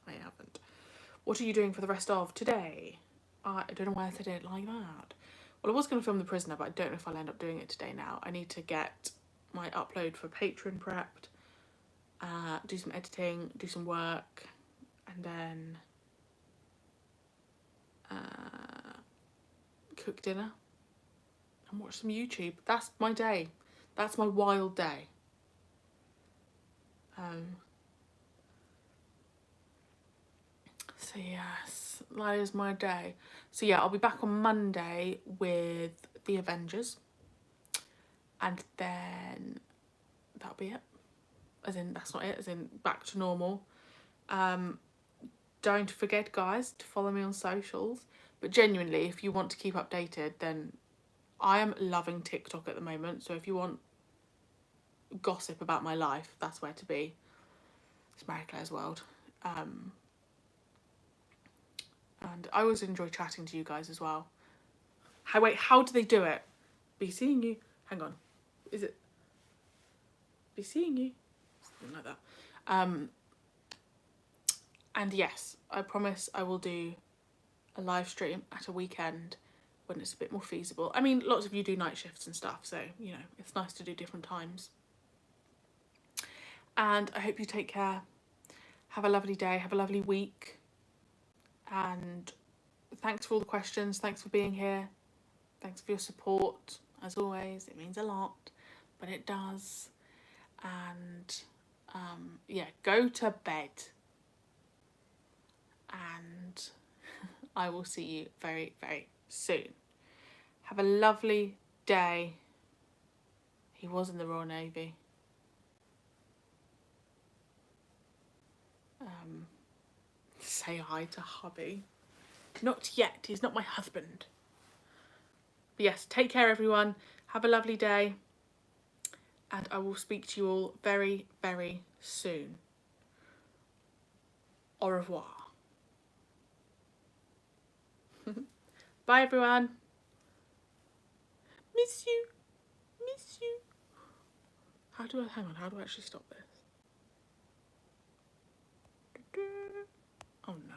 I haven't. What are you doing for the rest of today? I don't know why I said it like that. Well, I was going to film The Prisoner, but I don't know if I'll end up doing it today now. I need to get my upload for Patreon prepped, do some editing, do some work, and then cook dinner and watch some YouTube. That's my day. That's my wild day. So yes, that is my day. So yeah, I'll be back on Monday with the Avengers, and then that'll be it. As in, that's not it, as in back to normal. Don't forget, guys, to follow me on socials. But genuinely, if you want to keep updated, then I am loving TikTok at the moment. So if you want gossip about my life, that's where to be. It's Marie-Clare's world. And I always enjoy chatting to you guys as well. How do they do it? Be seeing you. Hang on. Is it? Be seeing you. Something like that. And yes, I promise I will do a live stream at a weekend when it's a bit more feasible. I mean, lots of you do night shifts and stuff, so, you know, it's nice to do different times. And I hope you take care. Have a lovely day. Have a lovely week. And thanks for all the questions. Thanks for being here. Thanks for your support. As always, it means a lot, but it does. And yeah, go to bed. And I will see you very, very soon. Have a lovely day. He was in the Royal Navy. Say hi to hubby. Not yet. He's not my husband. But yes, take care, everyone. Have a lovely day. And I will speak to you all very, very soon. Au revoir. Bye everyone. Miss you. Miss you. Hang on, how do I actually stop this? Oh no.